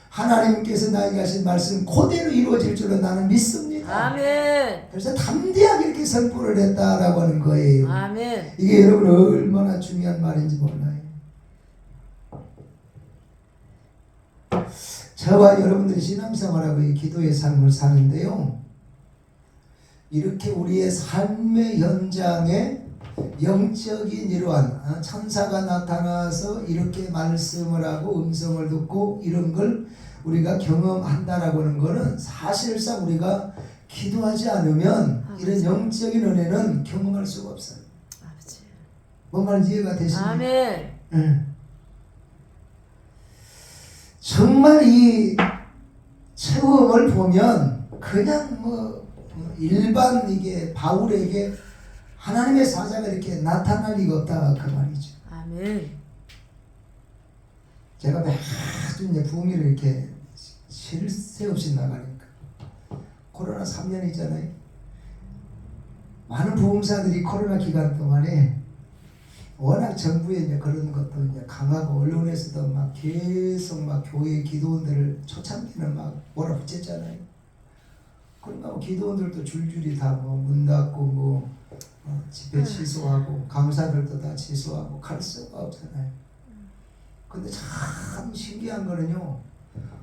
하나님께서 나에게 하신 말씀 그대로 이루어질 줄로 나는 믿습니다. 아멘. 그래서 담대하게 이렇게 선포를 했다라고 하는 거예요. 아멘. 이게 여러분 얼마나 중요한 말인지 몰라요. 저와 여러분들이 신앙생활하고 이 기도의 삶을 사는데요, 이렇게 우리의 삶의 현장에 영적인 이러한 천사가 나타나서 이렇게 말씀을 하고 음성을 듣고 이런 걸 우리가 경험한다라고 하는 것은 사실상 우리가 기도하지 않으면 이런 영적인 은혜는 경험할 수가 없어요. 아버지. 뭔 말인지 이해가 되십니까? 아멘. 정말 이 체험을 보면 그냥 뭐 일반 이게 바울에게 하나님의 사자가 이렇게 나타날 리가 없다 그 말이죠. 아멘. 아멘. 제가 매주 이제 부흥회를 이렇게 쉴 새 없이 나가니까 코로나 3년이잖아요. 많은 부흥사들이 코로나 기간 동안에 워낙 정부의 이제 그런 것도 이제 강하고 언론에서도 막 계속 막 교회 기도원들을 초창기는 막 몰아붙였잖아요. 그러니까 뭐 기도원들도 줄줄이 다 뭐 문 닫고 뭐 집회 취소하고 강사들도 다 취소하고 갈 수가 없잖아요. 근데 참 신기한 거는요.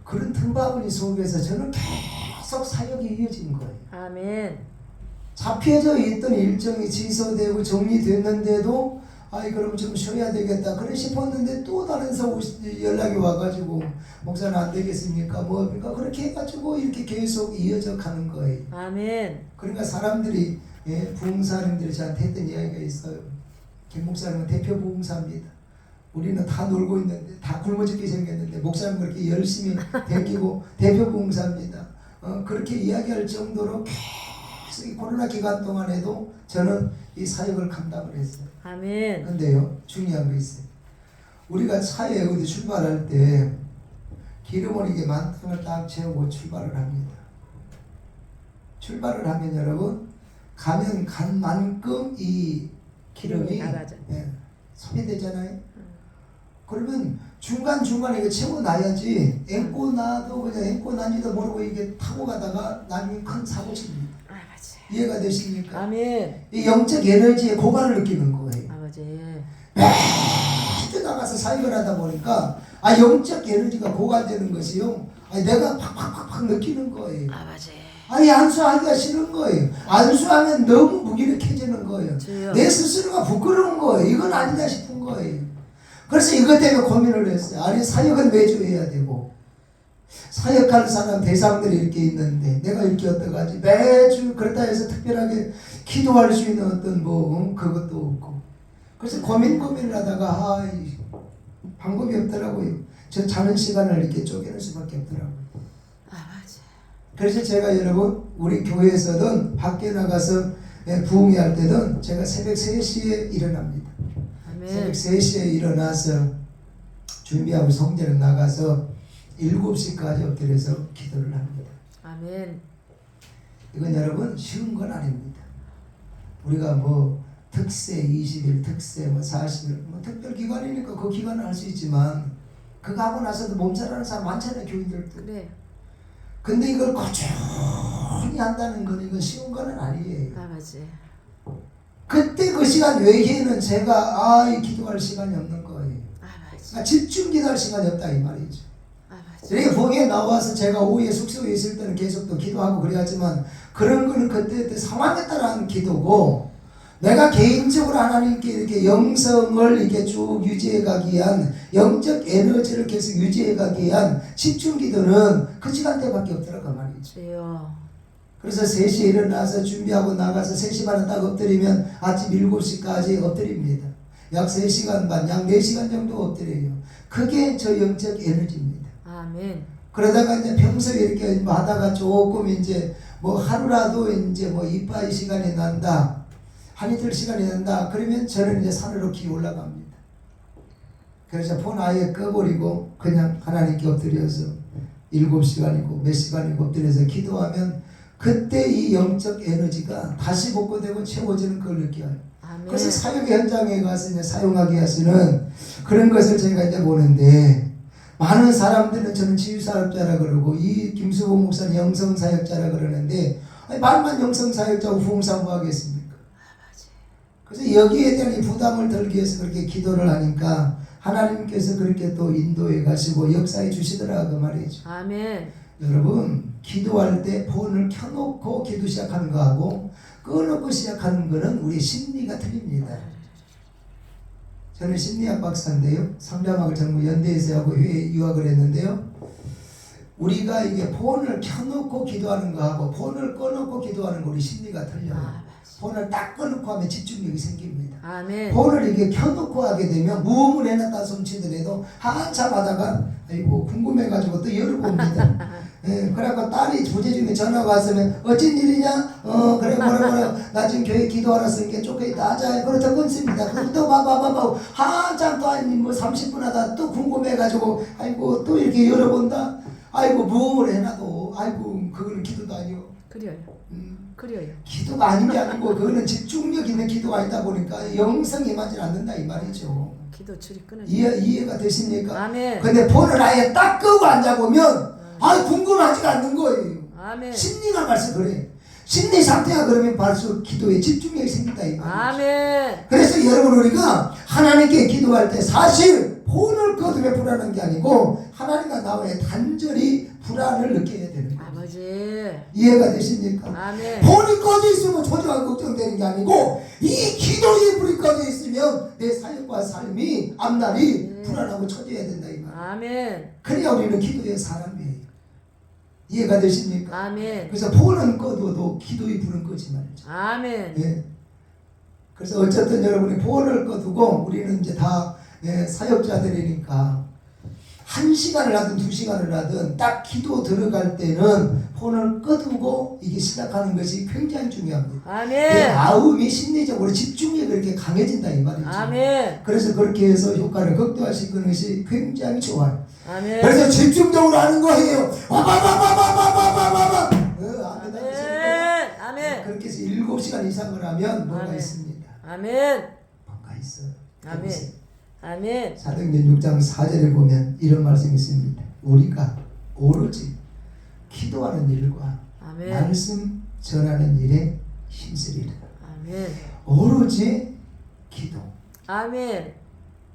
그런 틈바구니 속에서 저는 계속 사역이 이어진 거예요. 아멘. 잡혀져 있던 일정이 취소되고 정리됐는데도 아이 그럼 좀 쉬어야 되겠다 그래 싶었는데 또 다른 연락이 와가지고 목사는 안 되겠습니까? 뭡니까? 그렇게 해가지고 이렇게 계속 이어져 가는 거예요. 아멘. 그러니까 사람들이 부흥사님들이 저한테 했던 이야기가 있어요. 김 목사님은 대표 부흥사입니다. 우리는 다 놀고 있는데 다 굶어 죽게 생겼는데 목사님 그렇게 열심히 데리고 대표 부흥사입니다. 그렇게 이야기할 정도로 계속 이 코로나 기간 동안에도 저는 이 사역을 감당을 했어요. 아멘. 근데요 중요한 거 있어요. 우리가 차에 어디 출발할 때 기름을 이게 만땅을 딱 채우고 출발을 합니다. 출발을 하면 여러분 가면 간 만큼 이 기름이 소비되잖아요. 그러면 중간중간에 이거 채워놔야지 앵꼬 놔도 그냥 앵꼬 난지도 모르고 이게 타고 가다가 나중에 큰 사고 칩니다. 아버지. 이해가 되십니까? 아멘. 이 영적 에너지의 고갈을 느끼는 거예요. 아버지. 매주 나가서 사역을 하다 보니까 영적 에너지가 고갈되는 것이요. 내가 팍팍팍팍 느끼는 거예요. 아버지. 안수하기가 싫은 거예요. 안수하면 너무 무기력해지는 거예요. 주여. 내 스스로가 부끄러운 거예요. 이건 아니다 싶은 거예요. 그래서 이것 때문에 고민을 했어요. 아니 사역은 매주 해야 되고 사역할 사람 대상들이 이렇게 있는데 내가 이렇게 어떡하지? 매주 그렇다 해서 특별하게 기도할 수 있는 어떤 그것도 없고 그래서 고민을 하다가 방법이 없더라고요. 저 자는 시간을 이렇게 쪼개는 수밖에 없더라고요. 아버지. 그래서 제가 여러분 우리 교회에서든 밖에 나가서 부흥회 할 때든 제가 새벽 3시에 일어납니다. 새벽 3시에 일어나서 준비하고 성전에 나가서 7시까지 엎드려서 기도를 합니다. 아멘. 이건 여러분 쉬운 건 아닙니다. 우리가 특세 20일, 특세 40일 특별 기간이니까 그 기간을 할 수 있지만 그거 하고 나서도 몸살하는 사람 많잖아요. 교인들도. 그래. 근데 이걸 꾸준히 한다는 건 이건 쉬운 건 아니에요. 아버지. 그때 그 시간 외에는 제가 기도할 시간이 없는 거예요. 아버지. 그러니까 집중 기도할 시간이 없다 이 말이죠. 아버지. 이렇게 부흥에 나와서 제가 오후에 숙소에 있을 때는 계속 또 기도하고 그래야지만 그런 거는 그때 상황에 따라 하는 기도고 내가 개인적으로 하나님께 이렇게 영성을 이렇게 쭉 유지해 가기 위한 영적 에너지를 계속 유지해 가기 위한 집중 기도는 그 시간대밖에 없더라고 말이죠. 그래서 3시에 일어나서 준비하고 나가서 3시 반에 딱 엎드리면 아침 7시까지 엎드립니다. 약 3시간 반, 약 4시간 정도 엎드려요. 그게 저 영적 에너지입니다. 아멘. 그러다가 이제 평소에 이렇게 하다가 조금 이제 하루라도 이제 이빠이 시간이 난다. 한 이틀 시간이 난다. 그러면 저는 이제 산으로 기 올라갑니다. 그래서 폰 아예 꺼버리고 그냥 하나님께 엎드려서 7시간이고 몇 시간이고 엎드려서 기도하면 그때 이 영적 에너지가 다시 복구되고 채워지는 걸 느껴요. 아멘. 그래서 사역 현장에 가서 이제 사용하게 하시는 그런 것을 제가 이제 보는데 많은 사람들은 저는 치유사역자라 그러고 이 김수봉 목사는 영성사역자라 그러는데 말만 영성사역자고 부흥사 뭐 하겠습니까? 그래서 여기에 대한 이 부담을 덜기 위해서 그렇게 기도를 하니까 하나님께서 그렇게 또 인도해 가시고 역사해 주시더라고 말이죠. 아멘. 여러분 기도할 때 폰을 켜놓고 기도 시작하는 거하고 꺼놓고 시작하는 거는 우리 심리가 틀립니다. 저는 심리학 박사인데요. 상담학을 전부 연대에서 하고 해외 유학을 했는데요. 우리가 이게 폰을 켜놓고 기도하는 거하고 폰을 꺼놓고 기도하는 거 우리 심리가 틀려요. 폰을 딱 꺼놓고 하면 집중력이 생깁니다. 아멘. 폰을 이게 켜놓고 하게 되면 무음을 해놨다 손치더라도 한참 하다가 아이고 궁금해가지고 또 열어봅니다. 그래갖고 딸이 부재중에 전화가 왔으면 어쩐 일이냐? 그래 뭐라 나 지금 교회 기도하러 쓰니까 쫓겨있다 하자. 그래 더 끊습니다. 그럼 또 봐봐 한참 한참 또 아니 뭐 30분 하다 또 궁금해가지고 아이고 또 이렇게 열어본다. 아이고 무음을 해놔도 아이고 그거는 기도도 아니요. 그래요. 그래요. 기도가 아닌 게 아니고 그거는 집중력 있는 기도가 있다 보니까 영성이 임하지 않는다 이 말이죠. 기도 줄이 끊어져. 이해가 되십니까? 아멘. 근데 폰을 아예 딱 끄고 앉아보면 궁금하지가 않는 거예요. 아멘. 심리가 벌써 그래. 심리 상태가 그러면 벌써 기도에 집중력이 생긴다 이 말이죠. 아멘. 그래서 여러분 우리가 하나님께 기도할 때 사실 폰을 꺼두면 불안한 게 아니고 하나님과 나와의 단절이 불안을 느껴야 되는 거예요. 아버지. 이해가 되십니까? 아멘. 폰이 꺼져 있으면 초조하고 걱정되는 게 아니고 이 기도의 불이 꺼져 있으면 내 사역과 삶이 앞날이 불안하고 초조해야 된다 이 말이에요. 아멘. 그래야 우리는 기도의 사람이에요. 이해가 되십니까? 아멘. 그래서 폰은 꺼둬도 기도의 불은 꺼지 말죠. 아멘. 예. 그래서 어쨌든 여러분이 폰을 꺼두고 우리는 이제 다 사역자들이니까 1시간을 하든 2시간을 하든 딱 기도 들어갈 때는 폰을 꺼두고 이게 시작하는 것이 굉장히 중요합니다. 아멘. 마음이 심리적으로 집중력이 그렇게 강해진다 이 말이죠. 아멘. 그래서 그렇게 해서 효과를 극대화시키는 것이 굉장히 좋아요. 아멘. 그래서 집중적으로 하는 거예요. 와바바바바바바바바바. 아멘. 아멘. 그렇게 해서 7시간 이상을 하면 뭐가 아멘. 있습니다. 아멘. 뭔가 있어요. 아멘. 아멘. 사도행전 6장 4절에 보면 이런 말씀이 있습니다. 우리가 오로지 기도하는 일과 아멘. 말씀 전하는 일에 힘쓰리라. 아멘. 오로지 기도, 아멘.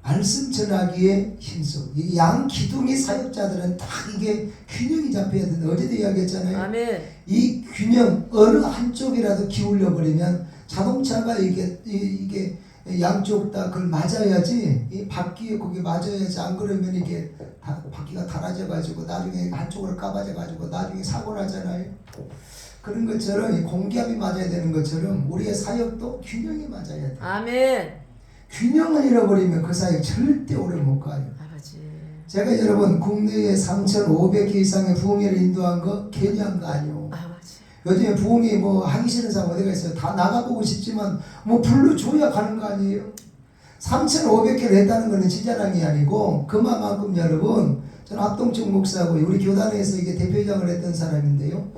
말씀 전하기에 힘쓰고 이 양 기둥이 사역자들은 딱 이게 균형이 잡혀야 된다. 어제도 이야기했잖아요. 아멘. 이 균형 어느 한쪽이라도 기울여 버리면 자동차가 이게 양쪽 다 그걸 맞아야지 이 바퀴에 거기 맞아야지 안 그러면 이게 바퀴가 닳아져 가지고 나중에 한쪽으로 까봐져 가지고 나중에 사고 나잖아요. 그런 것처럼 이 공기압이 맞아야 되는 것처럼 우리의 사역도 균형이 맞아야 돼. 아멘. 균형을 잃어버리면 그 사역 절대 오래 못 가요. 아버지. 제가 여러분 국내에 3,500개 이상의 부흥회를 인도한 거 괜히 한 거 아니요. 아버지. 요즘에 부흥회 뭐 하기 싫은 사람 어디가 있어요? 다 나가보고 싶지만 뭐 불러줘야 가는 거 아니에요? 3,500개를 했다는 거는 지자랑이 아니고 그만큼 여러분 저는 합동측 목사고 우리 교단에서 이게 대표장을 했던 사람인데요.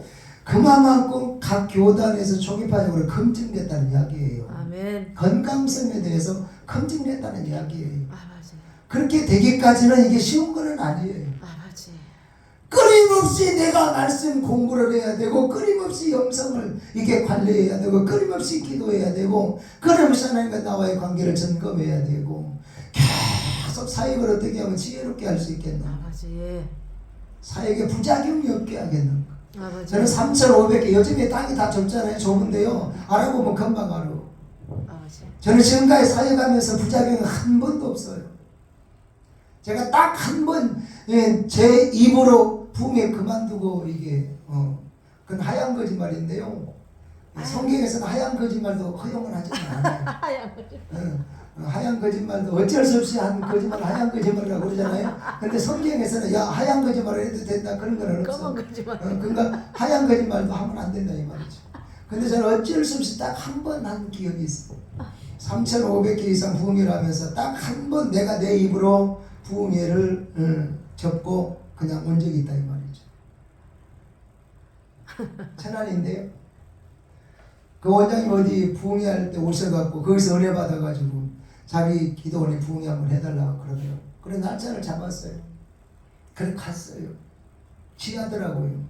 그만큼 각 교단에서 초기파적으로 검증됐다는 이야기예요. 아멘. 건강성에 대해서 검증됐다는 이야기예요. 아버지. 그렇게 되기까지는 이게 쉬운 거는 아니에요. 아버지. 끊임없이 내가 말씀 공부를 해야 되고 끊임없이 영성을 이게 관리해야 되고 끊임없이 기도해야 되고 끊임없이 하나님과 나와의 관계를 점검해야 되고 계속 사역을 어떻게 하면 지혜롭게 할 수 있겠나. 아버지. 사역에 부작용이 없게 하겠는가. 아버지. 저는 3,500개 요즘에 땅이 다 좁잖아요. 좁은데요. 알아보면 금방 알아. 아버지. 저는 지금까지 사역하면서 부작용이 한 번도 없어요. 제가 딱 한 번 제 입으로 부흥회 그만두고 이게 그건 하얀 거짓말인데요. 성경에서는 하얀 거짓말도 허용을 하지 않아요. 하얀 거짓말도 어쩔 수 없이 한 거짓말 하얀 거짓말이라고 그러잖아요. 근데 성경에서는 야 하얀 거짓말을 해도 된다 그런 건 없어. 검은 거짓말. 그러니까 하얀 거짓말도 하면 안 된다 이 말이죠. 근데 저는 어쩔 수 없이 딱 한 번 한 기억이 있어요. 3,500개 이상 부흥회를 하면서 딱 한 번 내가 내 입으로 부흥회를 접고 그냥 온 적이 있다 이 말이죠. 천안인데요. 그 원장님 어디 부흥회 할 때 오셔갖고 거기서 은혜 받아가지고 자기 기도원에 부흥회 한번 해달라고 그러더라고요. 그래 날짜를 잡았어요. 그래 갔어요. 지하더라고요.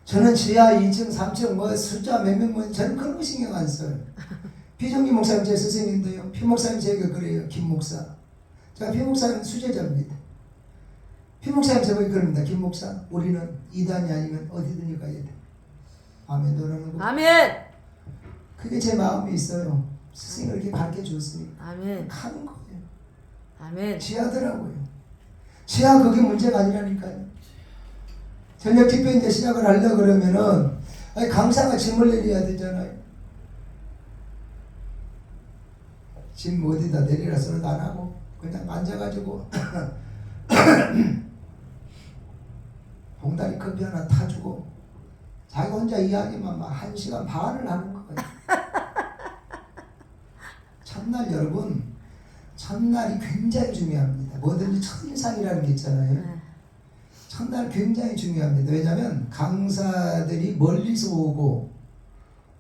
저는 지하 2층 3층 뭐 숫자 몇 명 저는 그런 거 신경 안 써요. 비정기 목사님 제 선생님인데요. 피 목사님 제가 그래요. 김 목사. 제가 피 목사님 수제자입니다. 피 목사님 제목이 그럽니다. 김 목사 우리는 이단이 아니면 어디든지 가야 돼. 아멘. 너라는 거. 아멘. 그게 제 마음이 있어요. 스승을 이렇게 가르쳐 줬으니까 아멘. 가는 거예요. 아멘. 지하더라고요. 지하 그게 문제가 아니라니까요. 저녁 집회 이제 시작을 하려고 그러면은 강사가 짐을 내려야 되잖아요. 짐 어디다 내리라 소리도 안 하고 그냥 앉아가지고 봉다리 커피 하나 타주고 자기 혼자 이야기만 막 1시간 반을 하는 거예요. 첫날 여러분 첫날이 굉장히 중요합니다. 뭐든지 첫인상이라는 게 있잖아요. 첫날 굉장히 중요합니다. 왜냐하면 강사들이 멀리서 오고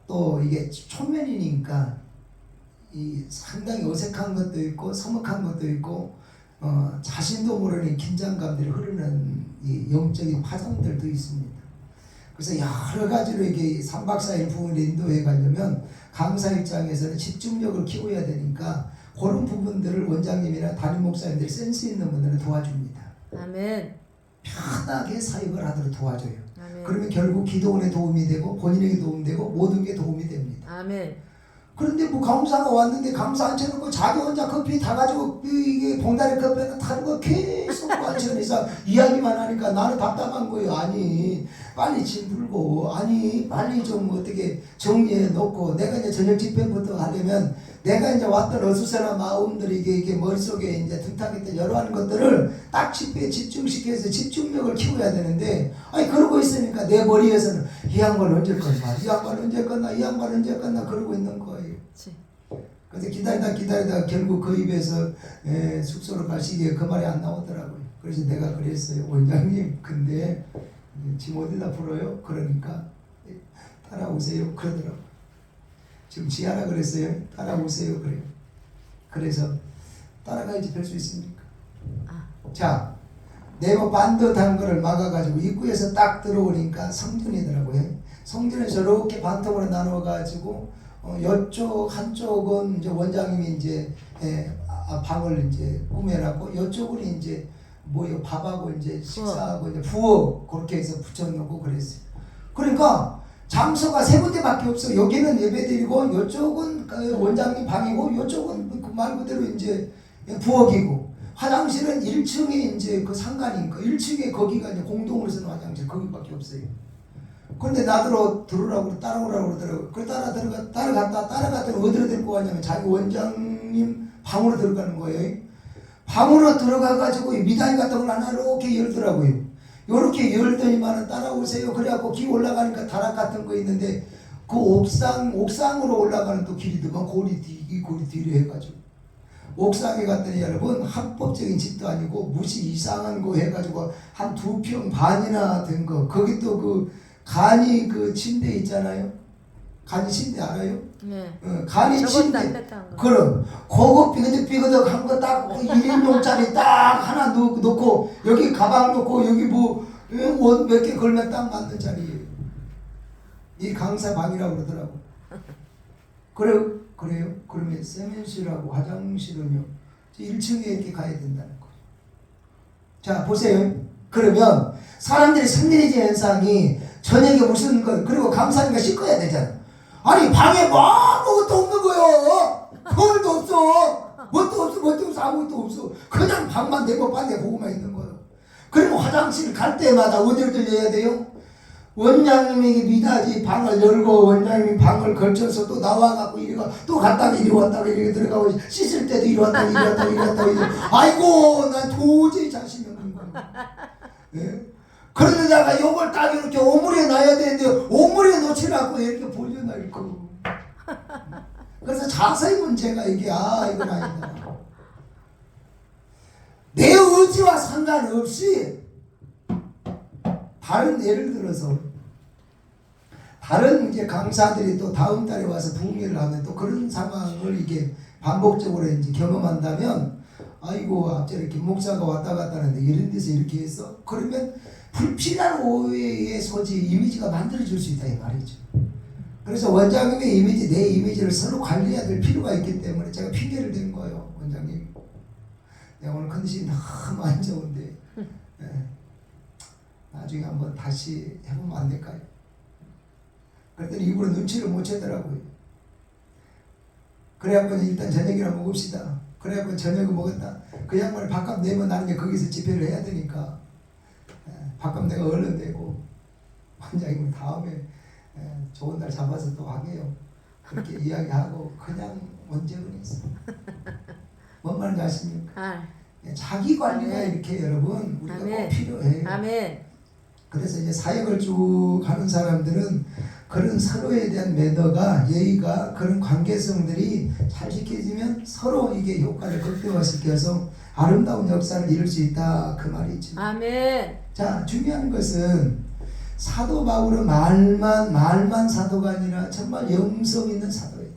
또 이게 초면이니까 이 상당히 어색한 것도 있고 서먹한 것도 있고 자신도 모르는 긴장감들이 흐르는 이 영적인 파장들도 있습니다. 그래서 여러 가지로 이게 3박 4일 부흥을 인도해 가려면 강사 입장에서는 집중력을 키워야 되니까 그런 부분들을 원장님이나 담임 목사님들이 센스 있는 분들은 도와줍니다. 아멘. 편하게 사역을 하도록 도와줘요. 아멘. 그러면 결국 기도원에 도움이 되고 본인에게 도움되고 모든 게 도움이 됩니다. 아멘. 그런데 뭐 강사가 왔는데 강사 앉혀놓고 자기 혼자 커피 다 가지고 이게 봉다리 커피에다 타는 계속 앉혀서 이야기만 하니까 나는 답답한 거예요. 아니 빨리 짐 풀고 아니 빨리 좀 어떻게 정리해 놓고 내가 이제 저녁 집회부터 하려면 내가 이제 왔던 어수선한 마음들이 이게 머릿속에 이제 등탁했던 여러 것들을 딱 집회에 집중시켜서 집중력을 키워야 되는데 아니 그러고 있으니까 내 머리에서는 이 양반 언제 끝나 이 양반 언제 끝나 이 양반 언제 끝나 그러고 있는 거예요. 그래서 기다리다 결국 그 입에서 숙소로 갈 시기에 그 말이 안 나오더라고요. 그래서 내가 그랬어요. 원장님 근데 짐 어디다 풀어요? 그러니까 따라오세요 그러더라고요. 지금 지하라 그랬어요. 따라오세요 그래요. 그래서 따라가야지 뵐 수 있습니까? 자, 네모 반듯한 거를 막아가지고 입구에서 딱 들어오니까 성전이더라고요. 성전에서 이렇게 반통으로 나눠가지고 이쪽 한쪽은 이제 원장님이 이제 방을 이제 꾸며놨고 이쪽은 이제 뭐요 밥하고 이제 식사하고 이제 부엌 그렇게 해서 붙여놓고 그랬어요. 그러니까 장소가 세 군데밖에 없어. 여기는 예배드리고 이쪽은 원장님 방이고 이쪽은 그 말 그대로 이제 부엌이고 화장실은 1층에 이제 그 상가니까 1층에 거기가 이제 공동으로 쓰는 화장실 거기밖에 없어요. 그런데 나더러 들어오라고 따라오라고 그러더라고요. 그 따라갔더니 어디로 데리고 가냐면 자기 원장님 방으로 들어가는 거예요. 방으로 들어가가지고 미닫이 같은 걸 하나 이렇게 열더라고요. 요렇게 열더니만은 따라오세요. 그래갖고 길 올라가니까 다락 같은 거 있는데 그 옥상으로 올라가는 또 길이더만 고리 뒤로 해가지고 옥상에 갔더니 여러분 합법적인 집도 아니고 무시 이상한 거 해가지고 한 2평 반이나 된 거 거기 또 그 간이 그 침대 있잖아요. 간이 침대 알아요? 네. 간이 침대. 그럼 그거 삐그덕 한 거 딱 1인용짜리 딱 하나 놓고 여기 가방 놓고 여기 뭐 옷 몇 개 걸면 딱 맞는 자리예요. 이 강사 방이라고 그러더라고. 그래요? 그러면 세면실하고 화장실은요 1층에 이렇게 가야 된다는 거예요. 자 보세요. 그러면 사람들이 성리지 현상이 저녁에 무슨 거 그리고 강사니까 씻어야 되잖아. 아니 방에 뭐 아무것도 없는 거요. 거울도 없어. 뭣도 없어 아무것도 없어. 그냥 방만 내고 빨래 보고만 있는 거예요. 그리고 화장실 갈 때마다 어디로 들려야 돼요? 원장님이 미닫이 방을 열고 원장님이 방을 걸쳐서 또 나와갖고 이리가 또 갔다가 이리 왔다가 이리 들어가고 씻을 때도 이리 왔다가 이리 왔다가 이리 왔다가 이리 아이고 난 도저히 자신이 없는 거예요. 네? 그러다가 요걸 딱 이렇게 오물에 놔야 되는데 오물에 놓치라고 이렇게 벌려놔 거. 그래서 자세히 문제가 이게 이건 아니다. 내 의지와 상관없이 다른 예를 들어서 다른 이제 강사들이 또 다음 달에 와서 부흥회를 하면 또 그런 상황을 이게 반복적으로 이제 경험한다면 아이고 앞전에 김 목사가 왔다 갔다 하는데 이런 데서 이렇게 했어? 그러면 불필요한 오해의 소지 이미지가 만들어질 수 있다 이 말이죠. 그래서 원장님의 이미지 내 이미지를 서로 관리해야 될 필요가 있기 때문에 제가 핑계를 댄 거예요. 원장님 내가 오늘 컨디션이 너무 안 좋은데 나중에 한번 다시 해보면 안 될까요? 그랬더니 일부러 눈치를 못 채더라고요. 그래갖고 일단 저녁이나 먹읍시다. 그래갖고 저녁을 먹었다. 그 양반을 밥값 내면 나는 이제 거기서 집회를 해야 되니까 밥값 내가 얼른 내고 원장님 다음에 좋은 날 잡아서 또 하게요. 그렇게 이야기하고 그냥 언제 그랬어. 뭔 말인지 아십니까? 자기 관리가 이렇게 여러분 우리가 꼭 필요해요. 아멘. 그래서 이제 사역을 쭉 하는 사람들은 그런 서로에 대한 매너가 예의가 그런 관계성들이 잘 지켜지면 서로 이게 효과를 극대화시켜서 아름다운 역사를 이룰 수 있다 그 말이죠. 아멘. 자, 중요한 것은 사도 바울은 말만 사도가 아니라 정말 영성 있는 사도예요.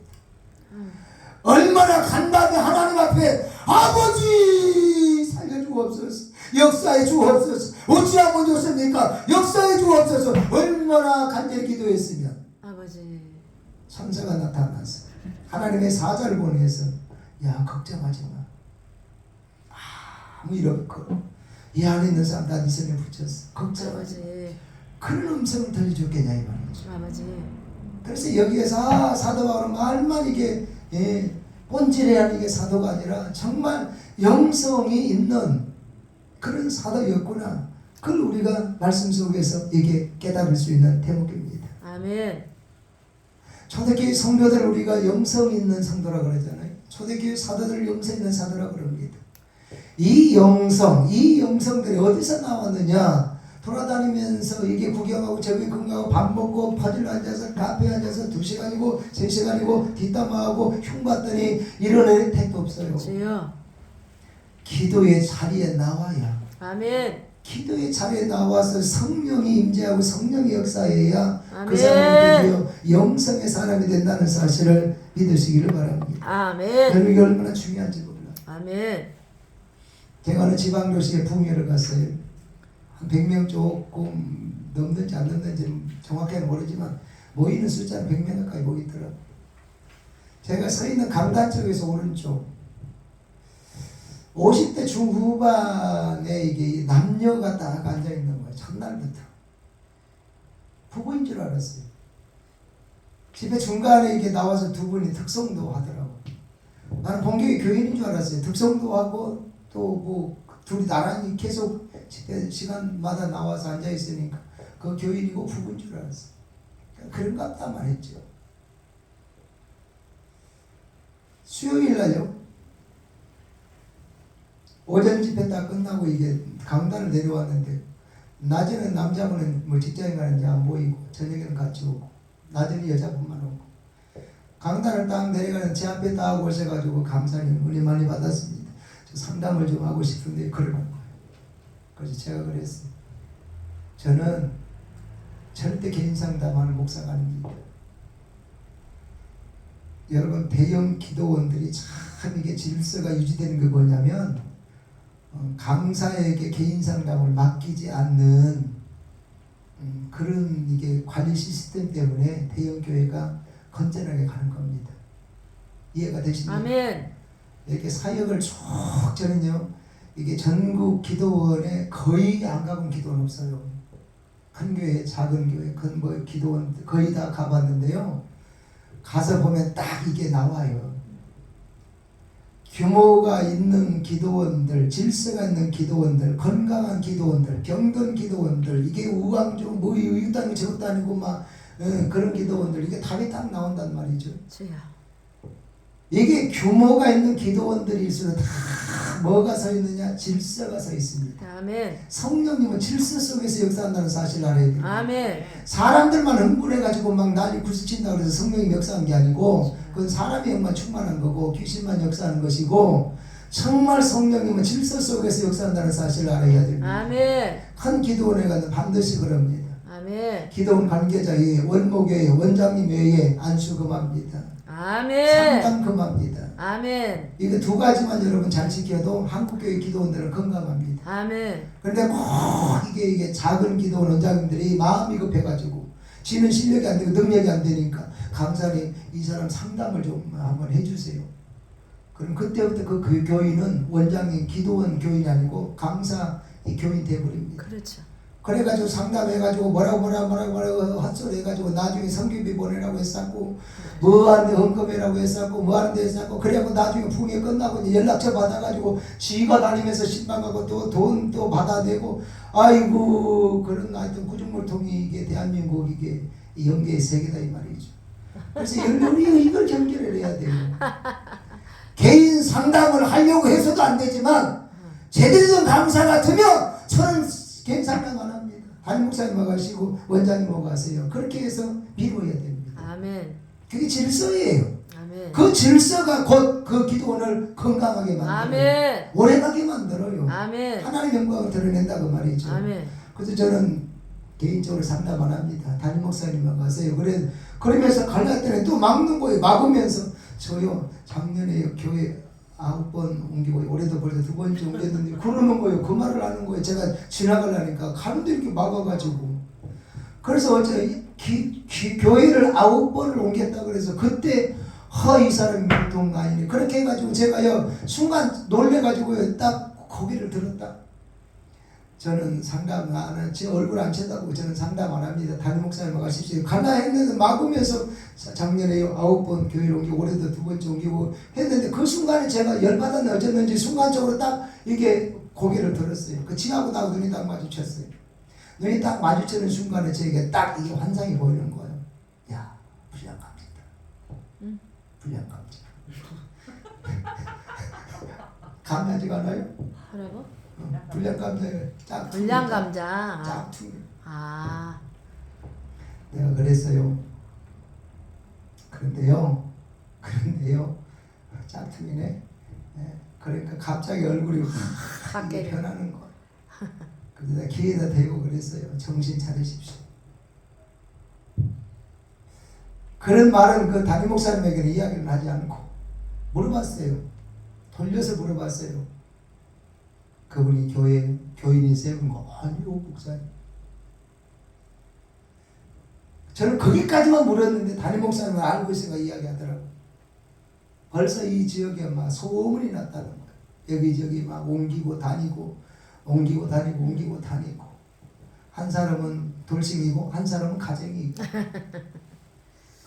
얼마나 간단히 하나님 앞에 아버지 살려주옵소서, 역사해 주옵소서, 어찌하면 좋습니까? 역사해 주옵소서. 얼마나 간절히 기도했으면 아버지. 천사가 나타나서 하나님의 사자를 보내서 야 걱정하지 마, 아무 일 없고 이 안에 있는 사람 다 네 손에 붙였어, 걱정하지 마. 그런 음성을 들려줬겠냐 이 말이죠. 아버지. 그래서 여기에서 사도 바울은 말만 이게 본질에 이게 사도가 아니라 정말 영성이 있는 그런 사도였구나. 그걸 우리가 말씀 속에서 이게 깨달을 수 있는 대목입니다. 아멘. 초대교회 성도들 우리가 영성 있는 성도라 그러잖아요. 초대교회 사도들 영성 있는 사도라 그럽니다. 이 영성들이 어디서 나왔느냐? 돌아다니면서 이게 구경하고 저기 구경하고 밥 먹고 퍼즐 앉아서 카페에 앉아서 2시간이고 3시간이고 뒷담화하고 흉봤더니 이런 택도 없어요. 주여. 기도의 자리에 나와야, 아멘. 기도의 자리에 나와서 성령이 임재하고 성령의 역사해야 아멘. 그 사람이 드디어 영성의 사람이 된다는 사실을 믿으시기를 바랍니다. 아멘. 여러분 이게 얼마나 중요한지 몰라요. 아멘. 제가 어느 지방도시에 부흥회를 갔어요. 한 100명 조금 넘는지 안 넘는지 정확하게 모르지만 모이는 숫자는 100명 가까이 모이더라고요. 제가 서 있는 강단 쪽에서 오른쪽 50대 중후반에 이게 남녀가 딱 앉아있는 거예요. 첫날부터 부부인 줄 알았어요. 집에 중간에 이게 나와서 두 분이 특성도 하더라고요. 나는 본교회 교인인 줄 알았어요. 특성도 하고 또 뭐 둘이 나란히 계속 집회 시간마다 나와서 앉아 있으니까 그 교인이고 부부인 줄 알았어요. 그런가 보다 말했죠. 수요일 날요. 오전 집회 딱 끝나고 이게 강단을 내려왔는데 낮에는 남자분은 뭐 직장에 가는지 안 보이고 저녁에는 같이 오고 낮에는 여자분만 오고 강단을 딱 내려가는 제 앞에 딱 오셔가지고 감사님 은혜 많이 받았습니다. 저 상담을 좀 하고 싶은데 그러는 거예요. 그래서 제가 그랬어요. 저는 절대 개인 상담하는 목사가 아닙니다. 여러분 대형 기도원들이 참 이게 질서가 유지되는 게 뭐냐면 강사에게 개인 상담을 맡기지 않는 그런 이게 관리 시스템 때문에 대형 교회가 건전하게 가는 겁니다. 이해가 되시나요? 아멘. 이렇게 사역을 쭉 저는요 이게 전국 기도원에 거의 안 가본 기도원 없어요. 큰 교회, 작은 교회, 큰 뭐 기도원 거의 다 가봤는데요. 가서 보면 딱 이게 나와요. 규모가 있는 기도원들, 질서가 있는 기도원들, 건강한 기도원들, 병든 기도원들, 이게 우왕좌왕 뭐 이것도 아니고 저것도 아니고 막 그런 기도원들 이게 답이 딱 나온단 말이죠. 주여. 이게 규모가 있는 기도원들일수록 다 뭐가 서 있느냐? 질서가 서 있습니다. 아멘. 성령님은 질서 속에서 역사한다는 사실을 알아야 됩니다. 아멘. 사람들만 흥분해가지고 막 난리 구스친다고 해서 성령이 역사한 게 아니고 그건 사람의 영만 충만한 거고 귀신만 역사하는 것이고 정말 성령님은 질서 속에서 역사한다는 사실을 알아야 됩니다. 아멘. 큰 기도원에 가면 반드시 그럽니다. 아멘. 기도원 관계자 외에 원목외에 원장님 외에 안수 금합니다. 아멘. 상담 금합니다. 아멘. 이거 두 가지만 여러분 잘 지켜도 한국교회 기도원들은 건강합니다. 아멘. 그런데 꼭 이게 작은 기도원 원장님들이 마음이 급해가지고 지는 실력이 안 되고 능력이 안 되니까 강사님 이 사람 상담을 좀 한번 해주세요. 그럼 그때부터 그 교인은 원장님 기도원 교인이 아니고 강사 이 교인 돼버립니다. 그렇죠. 그래가지고 상담해가지고 뭐라고 헛소리 해가지고 나중에 성교비 보내라고 했었고 뭐하는데 헌금해라고 했었고 뭐하는데 했었고 그래갖고 나중에 부흥회 끝나고 이제 연락처 받아가지고 지가 다니면서 신방하고 또 돈 또 받아내고 아이고 그런 하여튼 구중물통이 이게 대한민국 이게 영계의 세계다 이 말이죠. 그래서 우리 이걸 경계를 해야 돼요. 개인 상담을 하려고 해서도 안 되지만 제대로 된 강사 같으면 저는 개인 상담 안 합니다. 담임 목사님 가시고 원장님 가세요. 그렇게 해서 미루어야 됩니다. 아멘. 그게 질서예요. 아멘. 그 질서가 곧 그 기도원을 건강하게 만들어요. 아멘. 오래가게 만들어요. 아멘. 하나님의 영광을 드러낸다 그 말이죠. 아멘. 그래서 저는 개인적으로 상담 안 합니다. 담임 목사님만 가세요. 그러면서 갈갈 때는 또 막는 거예요. 막으면서 저요 작년에 교회 9번 옮기고 올해도 벌써 2번째 옮겼는데 그러는 거예요. 그 말을 하는 거예요. 제가 지나가려니까 가는데 이렇게 막아가지고. 그래서 어제 교회를 9번을 옮겼다 그래서 그때 이 사람이 보통 아니네. 그렇게 해가지고 제가요 순간 놀래가지고요 딱 고개를 들었다. 저는 상담 안 하는 제 얼굴 안 쳐다보고 저는 상담 안 합니다. 담임 목사님 가십시오. 간다 했는데 막으면서 작년에 9번 교회를 옮기고 올해도 2번째 옮기고 했는데 그 순간에 제가 열받았나 어쨌는지 순간적으로 딱 이게 고개를 들었어요. 그 지나고 나고 눈이 딱 마주쳤어요. 눈이 딱 마주치는 순간에 저에게 딱 이게 환상이 보이는 거예요. 야, 불량감자다. 불량감자. 감자지가 않아요? 뭐라고? 불량감자예요. 짝퉁. 불량감자. 짝퉁. 아. 내가 그랬어요. 그런데요. 짝퉁이네. 네. 그러니까 갑자기 얼굴이 확 변하는 거. 그래서 내가 귀에다 대고 그랬어요. 정신 차리십시오. 그런 말은 그 담임 목사님에게는 이야기를 하지 않고 물어봤어요. 돌려서 물어봤어요. 그분이 교인이 세운 거 아니요 목사님. 저는 거기까지만 물었는데 담임 목사님은 알고 있으니까 이야기하더라고. 벌써 이 지역에 막 소문이 났다는 거예요. 여기저기 막 옮기고 다니고 한 사람은 돌싱이고 한 사람은 가정이고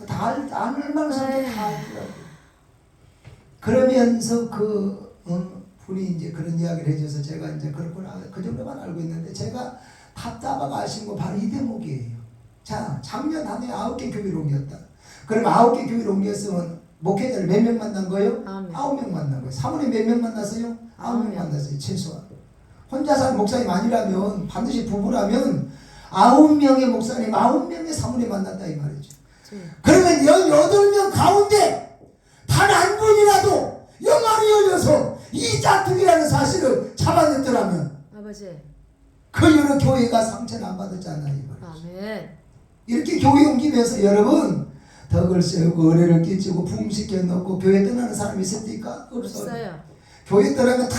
다 알만한 사람들 다 알더라고요. 그러면서 분이 이제 그런 이야기를 해줘서 제가 이제 그렇구나 그 정도만 알고 있는데 제가 답답하고 아쉬운 거 바로 이 대목이에요. 자, 작년 한 해 9개 교회를 옮겼다. 그럼 9개 교회를 옮겼으면 목회자를 몇 명 만난 거예요? 9명 만난 거예요. 사모님 몇 명 만났어요? 9명 만났어요. 최소한. 혼자 사는 목사님 아니라면 반드시 부부라면 9명의 목사님 9명의 사모님 만났다 이 말이죠. 그러면 18명 가운데 단 한 분이라도 영안이 열려서 이 짝퉁이라는 사실을 잡아냈더라면 아버지. 그 여러 교회가 상처를 안 받았잖아요. 이 말이죠. 아멘. 이렇게 교회 옮기면서 여러분 덕을 세우고 은혜를 끼치고 부흥시켜 놓고 교회 떠나는 사람이 있습니까? 없어요. 교회 떠나면 다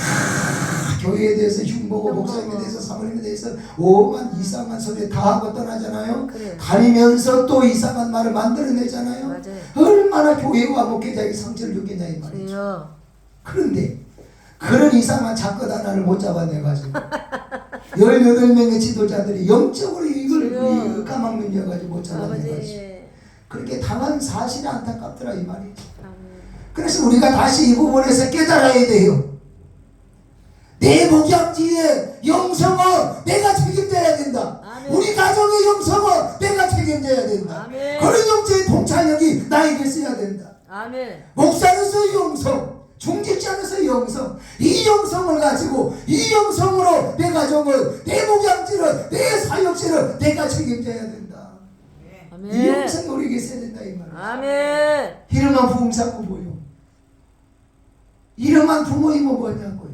교회에 대해서 흉보고 목사님에 대해서 사모님에 대해서 오만 이상한 소리 다 하고 떠나잖아요. 그래. 다니면서 또 이상한 말을 만들어내잖아요. 맞아요. 얼마나 교회와 목회자에게 상처를 줬겠냐 이 말이죠. 그런데 그런 이상한 작것 하나를 못 잡아내가지고 18명의 지도자들이 영적으로 이걸 까막눈이어가지고 못 잡아내가지고 그렇게 당한 사실이 안타깝더라 이 말이죠. 그래서 우리가 다시 이 부분에서 깨달아야 돼요. 내 목양지의 영성을 내가 책임져야 된다. 아멘. 우리 가정의 영성을 내가 책임져야 된다. 아멘. 그런 영적인 통찰력이 나에게 있어야 된다. 아멘. 목사로서의 영성, 중직자로서의 영성, 이 영성을 가지고 이 영성으로 내 가정을, 내 목양지를, 내 사역지를 내가 책임져야 된다. 아멘. 이 영성이 우리에게 있어야 된다 이 말이죠. 아멘. 이름만 부흥사고 뭐요? 이름만 부모이면 뭐냐고요?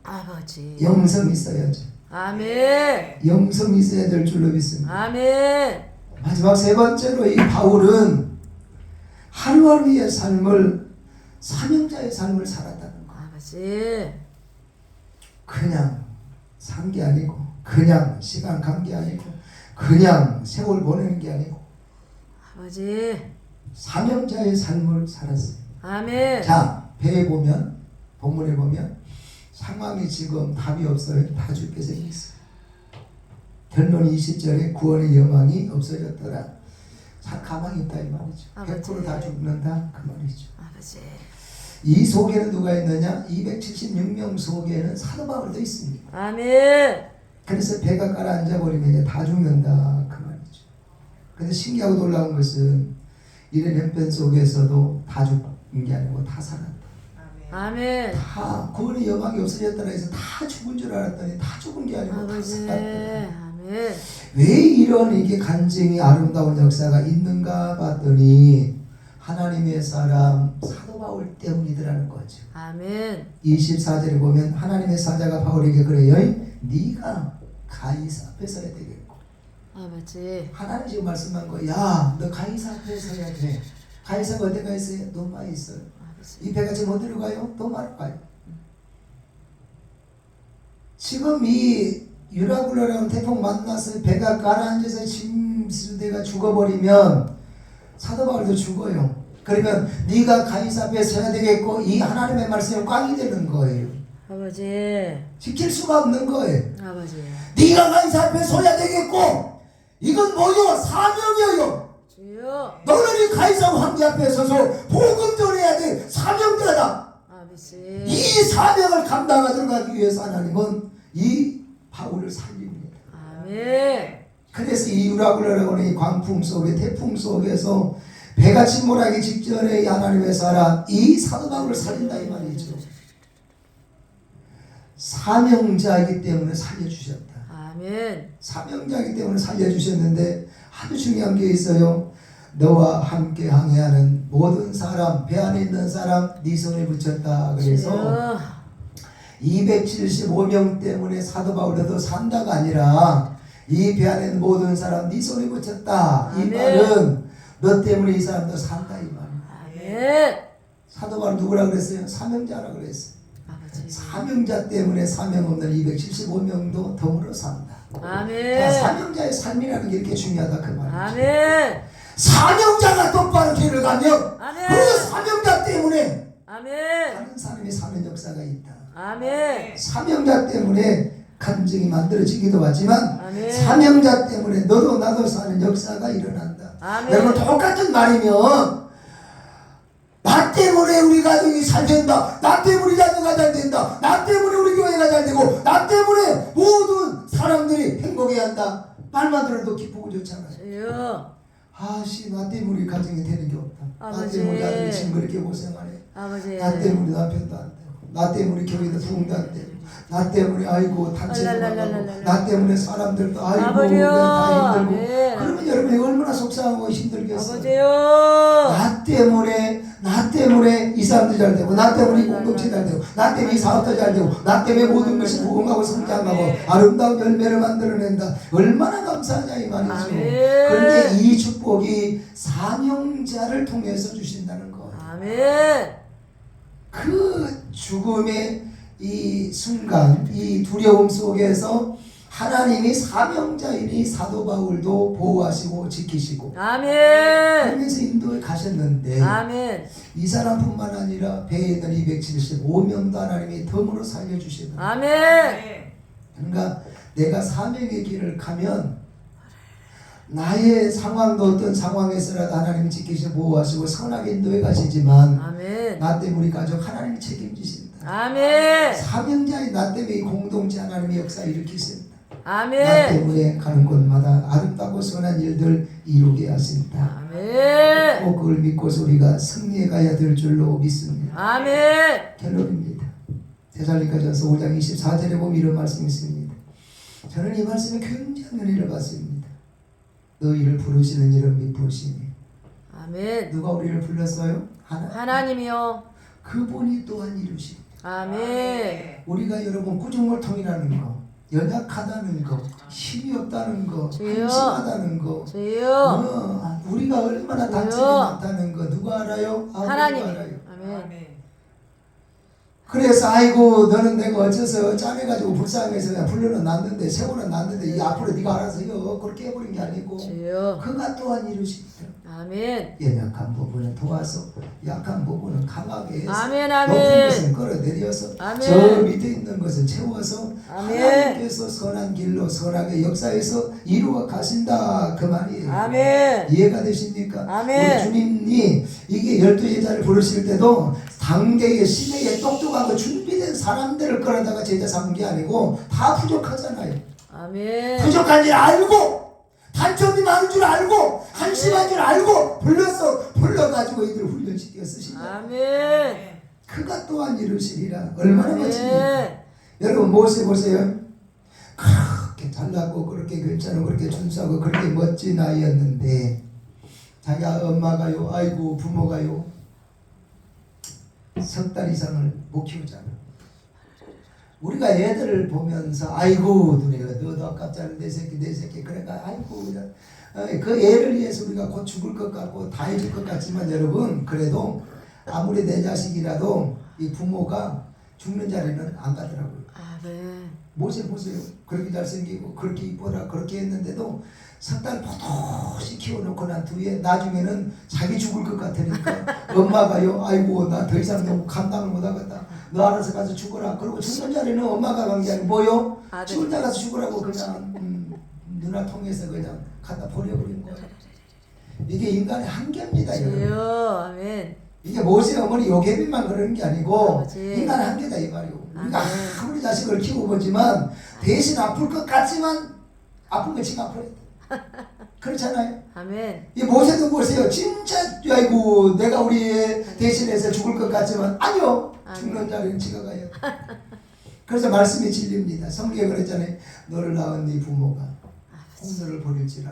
아버지. 영성이 있어야죠. 아멘. 영성이 있어야 될 줄로 믿습니다. 아멘. 마지막 세 번째로 이 바울은 하루하루의 삶을 사명자의 삶을 살았다는 거. 아버지. 그냥 산 게 아니고 그냥 시간 간 게 아니고 그냥 세월 보내는 게 아니고 아버지. 사명자의 삶을 살았어요. 아멘. 자, 배에 보면 본문에 보면 상황이 지금 답이 없어요. 다 죽게 생겼어요. 결론 20절에 구원의 영광이 없어졌더라. 가망이 있다 이 말이죠. 아버지. 100% 다 죽는다 그 말이죠. 아버지. 이 속에는 누가 있느냐? 276명 속에는 사도 바울도 있습니다. 아멘. 그래서 배가 가라앉아버리면 이제 다 죽는다 그 말이죠. 근데 신기하고 놀라운 것은 이런 형편 속에서도 다 죽은 게 아니고 다 살았다. 아멘. 다 구원의 영광이 없어졌다라 해서 다 죽은 줄 알았더니 다 죽은 게 아니고 아버지. 다 살았다. 아멘. 왜 이런 이게 간증이 아름다운 역사가 있는가 봤더니 하나님의 사람 사도 바울 때문이더라는 거죠. 아멘. 24절에 보면 하나님의 사자가 바울에게 그래요. 네가 가이사 앞에 서야 되겠고. 아 맞지. 하나님 지금 말씀한 거야. 야, 너 가이사 앞에 서야 돼. 가이사가 어디가 있어요? 로마에 있어요. 이 배가 지금 어디로 가요? 로마로 가요. 지금 이 유라굴라라는 태풍 만나서 배가 가라앉아서 짐승대가 죽어버리면 사도 바울도 죽어요. 그러면 네가 가이사 앞에 서야 되겠고 이 하나님의 말씀이 꽝이 되는 거예요. 아버지. 지킬 수가 없는 거예요. 아버지. 네가 가이사 앞에 서야 되겠고 이건 뭐요? 사명이에요. 주여. 너는 이 가이사 황제 앞에 서서 복음 전해야 돼. 사명자다. 아버지. 이 사명을 감당하도록 하기 위해서 하나님은 이 바울을 살립니다. 아멘. 그래서 이 유라굴라라고 하는 이 광풍 속에 태풍 속에서 배가 침몰하기 직전에 이 하나님의 사람 이 사도 바울을 살린다 이 말이죠. 사명자이기 때문에 살려주셨다. 아멘. 사명자이기 때문에 살려주셨는데 아주 중요한 게 있어요. 너와 함께 항해하는 모든 사람, 배 안에 있는 사람 네 손에 붙였다. 그래서 주여. 275명 때문에 사도 바울도 산다가 아니라 이 배 안에 있는 모든 사람 네 손에 붙였다. 이 아멘. 말은 너 때문에 이 사람도 산다 이 말이야. 아멘. 사도 바울 누구라 그랬어요? 사명자라 그랬어요. 아버지. 사명자 때문에 사명 없는 275명도 덤으로 산다. 아멘. 자, 사명자의 삶이라는 게 이렇게 중요하다 그 말이죠. 아멘. 사명자가 똑바로 길을 가면 아멘. 그 사명자 때문에 아멘. 다른 사람이 사는 역사가 있다. 아멘. 사명자 때문에 간증이 만들어지기도 하지만 아멘. 사명자 때문에 너도 나도 사는 역사가 일어난다. 아멘. 여러분 똑같은 말이면 나 때문에 우리 가정이 잘 된다. 나 때문에 자녀가 잘 된다. 나 때문에 우리 교회가 잘 되고 나 때문에 모든 사람들이 행복해야 한다. 말만 들어도 기쁘고 좋잖아요. 주여. 아씨 나 때문에 우리 가정이 되는 게 없다. 나 아버지. 때문에 아들이 지금 그렇게 고생하네. 아버지. 나 때문에 남편도 안 되고 나 때문에 교회도 부흥도 안 되고 나 때문에 아이고 단체도 안 가고 나 때문에 사람들도 아이고 아버지요. 다 힘들고 아멘. 그러면 여러분이 얼마나 속상하고 힘들겠어요. 아버지요. 나 때문에 이 사람도 잘 되고 나 때문에 이 공동체 잘 되고 나 때문에 이 사업도 잘 되고 나 때문에 모든 것이 부흥하고 성장하고 아름다운 열매를 만들어낸다. 얼마나 감사하냐 이 말이죠. 아멘. 그런데 이 축복이 사명자를 통해서 주신다는 거예요. 아멘. 그 죽음의 이 순간 이 두려움 속에서 하나님이 사명자이니 사도 바울도 보호하시고 지키시고 아멘. 그러면서 인도에 가셨는데 아멘. 이 사람뿐만 아니라 배에 있는 275명도 하나님이 덤으로 살려주시는 거예요. 아멘. 그러니까 내가 사명의 길을 가면 나의 상황도 어떤 상황에서라도 하나님이 지키시고 보호하시고 선하게 인도해 가시지만 아멘. 나 때문에 우리 가족 하나님이 책임지신다. 아멘. 사명자의 나 때문에 이 공동체 하나님의 역사 일으키신다. 나 아멘. 때문에 가는 곳마다 아름답고 선한 일들 이루게 하신다. 아멘. 꼭 그걸 믿고서 우리가 승리해 가야 될 줄로 믿습니다. 아멘. 결론입니다. 데살로니가전서 5장 24절에 보면 이런 말씀이 있습니다. 저는 이 말씀에 굉장히 은혜를 받습니다. 너희를 부르시는 이름 미쁘시니. 아멘. 누가 우리를 불렀어요? 하나님이요. 그분이 또한 이루십니다. 아멘. 우리가 여러분 구중mol통이라는 거, 연약하다는 거, 힘이 없다는 거, 주여. 한심하다는 거, 주여. 우리가 얼마나 주여. 단점이 많다는 거 누가 알아요? 하나님. 알아요. 아멘. 그래서 아이고 너는 내가 어째서 짜내가지고 불쌍해서 그냥 불러는 놨는데 세월은 놨는데 이 앞으로 네가 알아서 요 그렇게 해버린 게 아니고 주여. 그가 또한 이루십니다. 아멘. 연약한 부분은 도와서 약한 부분은 강하게 해서 아멘. 높은 아멘. 것은 끌어내려서 아멘. 저 밑에 있는 것은 채워서 아멘. 하나님께서 선한 길로 선하게 역사에서 이루어 가신다 그 말이에요. 아멘. 이해가 되십니까? 아멘. 우리 주님이 이게 12제자를 부르실 때도 당대의 시대에 똑똑하고 준비된 사람들을 끌어다가 제자 삼은 게 아니고 다 부족하잖아요. 아멘. 부족한 줄 알고 단점이 많은 줄 알고 한심한 줄 알고 불러가지고 이들 훈련시켜 쓰신다. 아멘. 그가 또한 이루시리라. 얼마나 아멘. 멋집니까? 여러분 모세 보세요. 그렇게 잘났고 그렇게 괜찮고 그렇게 준수하고 그렇게 멋진 아이였는데 자기 엄마가요, 아이고 부모가요, 석 달 이상을 못 키우잖아. 우리가 애들을 보면서 아이고 누리가 너도 아깝잖아 내 새끼 그러니까 아이고 그냥 그 애를 위해서 우리가 곧 죽을 것 같고 다 해줄 것 같지만 여러분 그래도 아무리 내 자식이라도 이 부모가 죽는 자리는 안 가더라고요. 모세 보세요. 그렇게 잘생기고 그렇게 이뻐라 그렇게 했는데도 석 달 포도시 키워놓고 난 뒤에 나중에는 자기 죽을 것 같으니까 엄마가요 아이고 나 더 이상 너무 감당을 못하겠다 너 알아서 가서 죽어라. 그리고 죽는 자리는 엄마가 간 게 아니고 뭐요? 죽을 때 가서 죽으라고 그냥 누나 통해서 그냥 갖다 버려버린 거예요. 이게 인간의 한계입니다 여러분. 아멘. 이게 모세 어머니 요괴비만 그러는 게 아니고 아버지. 인간의 한계다 이 말이오. 우리가 아멘. 아무리 자식을 키워보지만 대신 아플 것 같지만 아픈 거 지가 아파요. 그렇잖아요. 아멘. 이 모세도 보세요. 진짜 아이고 내가 우리 애 대신해서 죽을 것 같지만 아니요. 죽는 자리는 지가 가요. 그래서 말씀이 진리입니다. 성경에 그랬잖아요. 너를 낳은 네 부모가 홍너를 버릴지라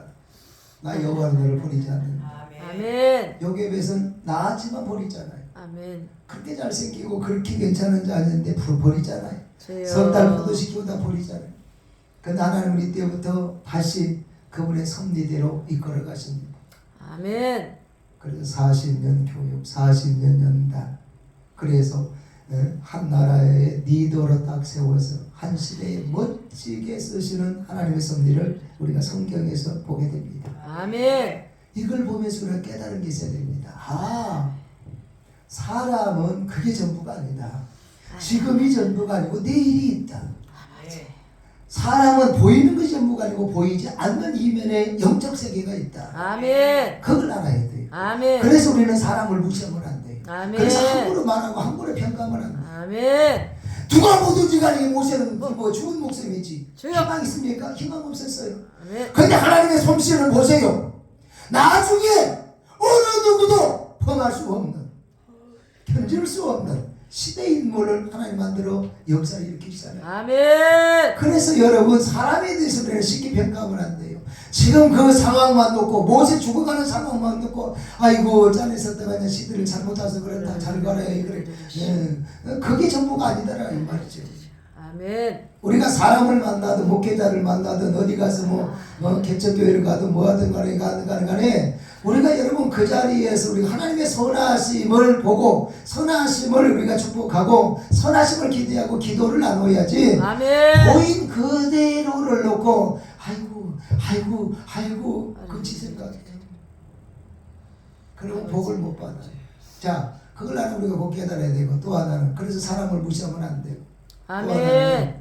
나 여호와는 너를 버리지 않는다. 아멘. 요괴벳은 낳았지만 버리잖아요. 아멘. 그렇게 잘생기고 그렇게 괜찮은 자 아닌데 버리잖아요. 주여. 석 달 포도시키고 다 버리잖아요. 근데 하나님은 이때부터 다시 그분의 섭리대로 이끌어 가십니다. 아멘. 그래서 40년 교육, 40년 연단. 그래서 한 나라의 리더로 딱 세워서 한 시대에 멋지게 쓰시는 하나님의 섭리를 우리가 성경에서 보게 됩니다. 아멘. 이걸 보면서 우리가 깨달은 게 있어야 됩니다. 아, 사람은 그게 전부가 아니다. 지금이 전부가 아니고 내일이 있다. 사람은 보이는 것이 전부가 아니고 보이지 않는 이면에 영적 세계가 있다. 아멘. 그걸 알아야 돼요. 아멘. 그래서 우리는 사람을 무시하면 안 돼요. 아멘. 그래서 함부로 말하고 함부로 평가하면 안 돼요. 아멘. 누가 보든지 간에 모세는 뭐 죽은 목숨이지. 주여. 희망 있습니까? 희망 없었어요. 아멘. 그런데 하나님의 솜씨를 보세요. 나중에 어느 누구도 범할 수 없는, 견딜 수 없는 시대 인물을 하나님 만들어 역사를 일으키시잖아요. 아멘. 그래서 여러분 사람에 대해서 우리는 쉽게 평가하면 안 돼요. 지금 그 상황만 놓고 모세 죽어가는 상황만 놓고 아이고 짠에서 때문에 시대를 잘못 와서 그랬다 잘 가라 그래. 그게 전부가 아니다라 이 말이죠. 아멘. 우리가 사람을 만나든 목회자를 만나든 어디 가서 뭐 개척교회를 가든 뭐 하든 간에 우리가 여러분 그 자리에서 우리가 하나님의 선하심을 보고 선하심을 우리가 축복하고 선하심을 기대하고 기도를 나눠야지. 아멘. 보인 그대로를 놓고 아이고 그 짓을 가게 그리고 복을 못 받아요. 자, 그걸 하나 우리가 꼭 깨달아야 되고 또 하나는 그래서 사람을 무시하면 안 되고 또 하나는 아멘.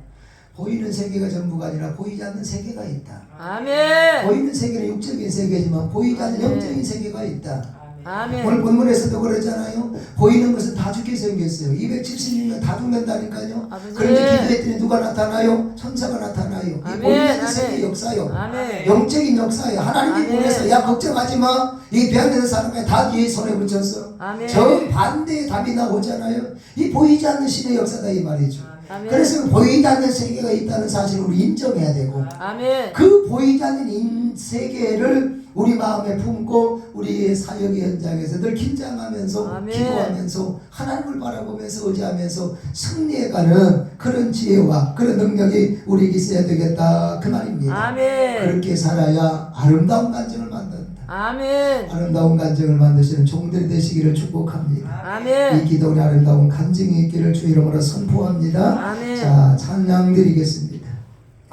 보이는 세계가 전부가 아니라 보이지 않는 세계가 있다. 아멘. 보이는 세계는 육적인 세계지만 보이지 않는 영적인 세계가 있다. 아멘. 오늘 본문에서도 그러잖아요. 보이는 것은 다 죽게 생겼어요. 276명 다 죽는다니까요. 아버지. 그런데 기도했더니 누가 나타나요? 천사가 나타나요. 이 아멘. 보이는 아멘. 세계의 역사요. 아멘. 영적인 역사예요. 하나님이 아멘. 보내서 야 걱정하지 마. 이 배안되는 사람에 다 뒤에 손에 붙였어. 아멘. 정반대의 답이 나오잖아요. 이 보이지 않는 신의 역사다 이 말이죠. 아멘. 그래서 보이지 않는 세계가 있다는 사실을 우리 인정해야 되고 아멘. 그 보이지 않는 세계를 우리 마음에 품고 우리의 사역의 현장에서 늘 긴장하면서 아멘. 기도하면서 하나님을 바라보면서 의지하면서 승리해가는 그런 지혜와 그런 능력이 우리에게 있어야 되겠다 그 말입니다. 아멘. 그렇게 살아야 아름다운 간증을 만든다. 아멘. 아름다운 간증을 만드시는 종들이 되시기를 축복합니다. 아멘. 이 기도의 아름다운 간증이 있기를 주 이름으로 선포합니다. 아멘. 자, 찬양 드리겠습니다.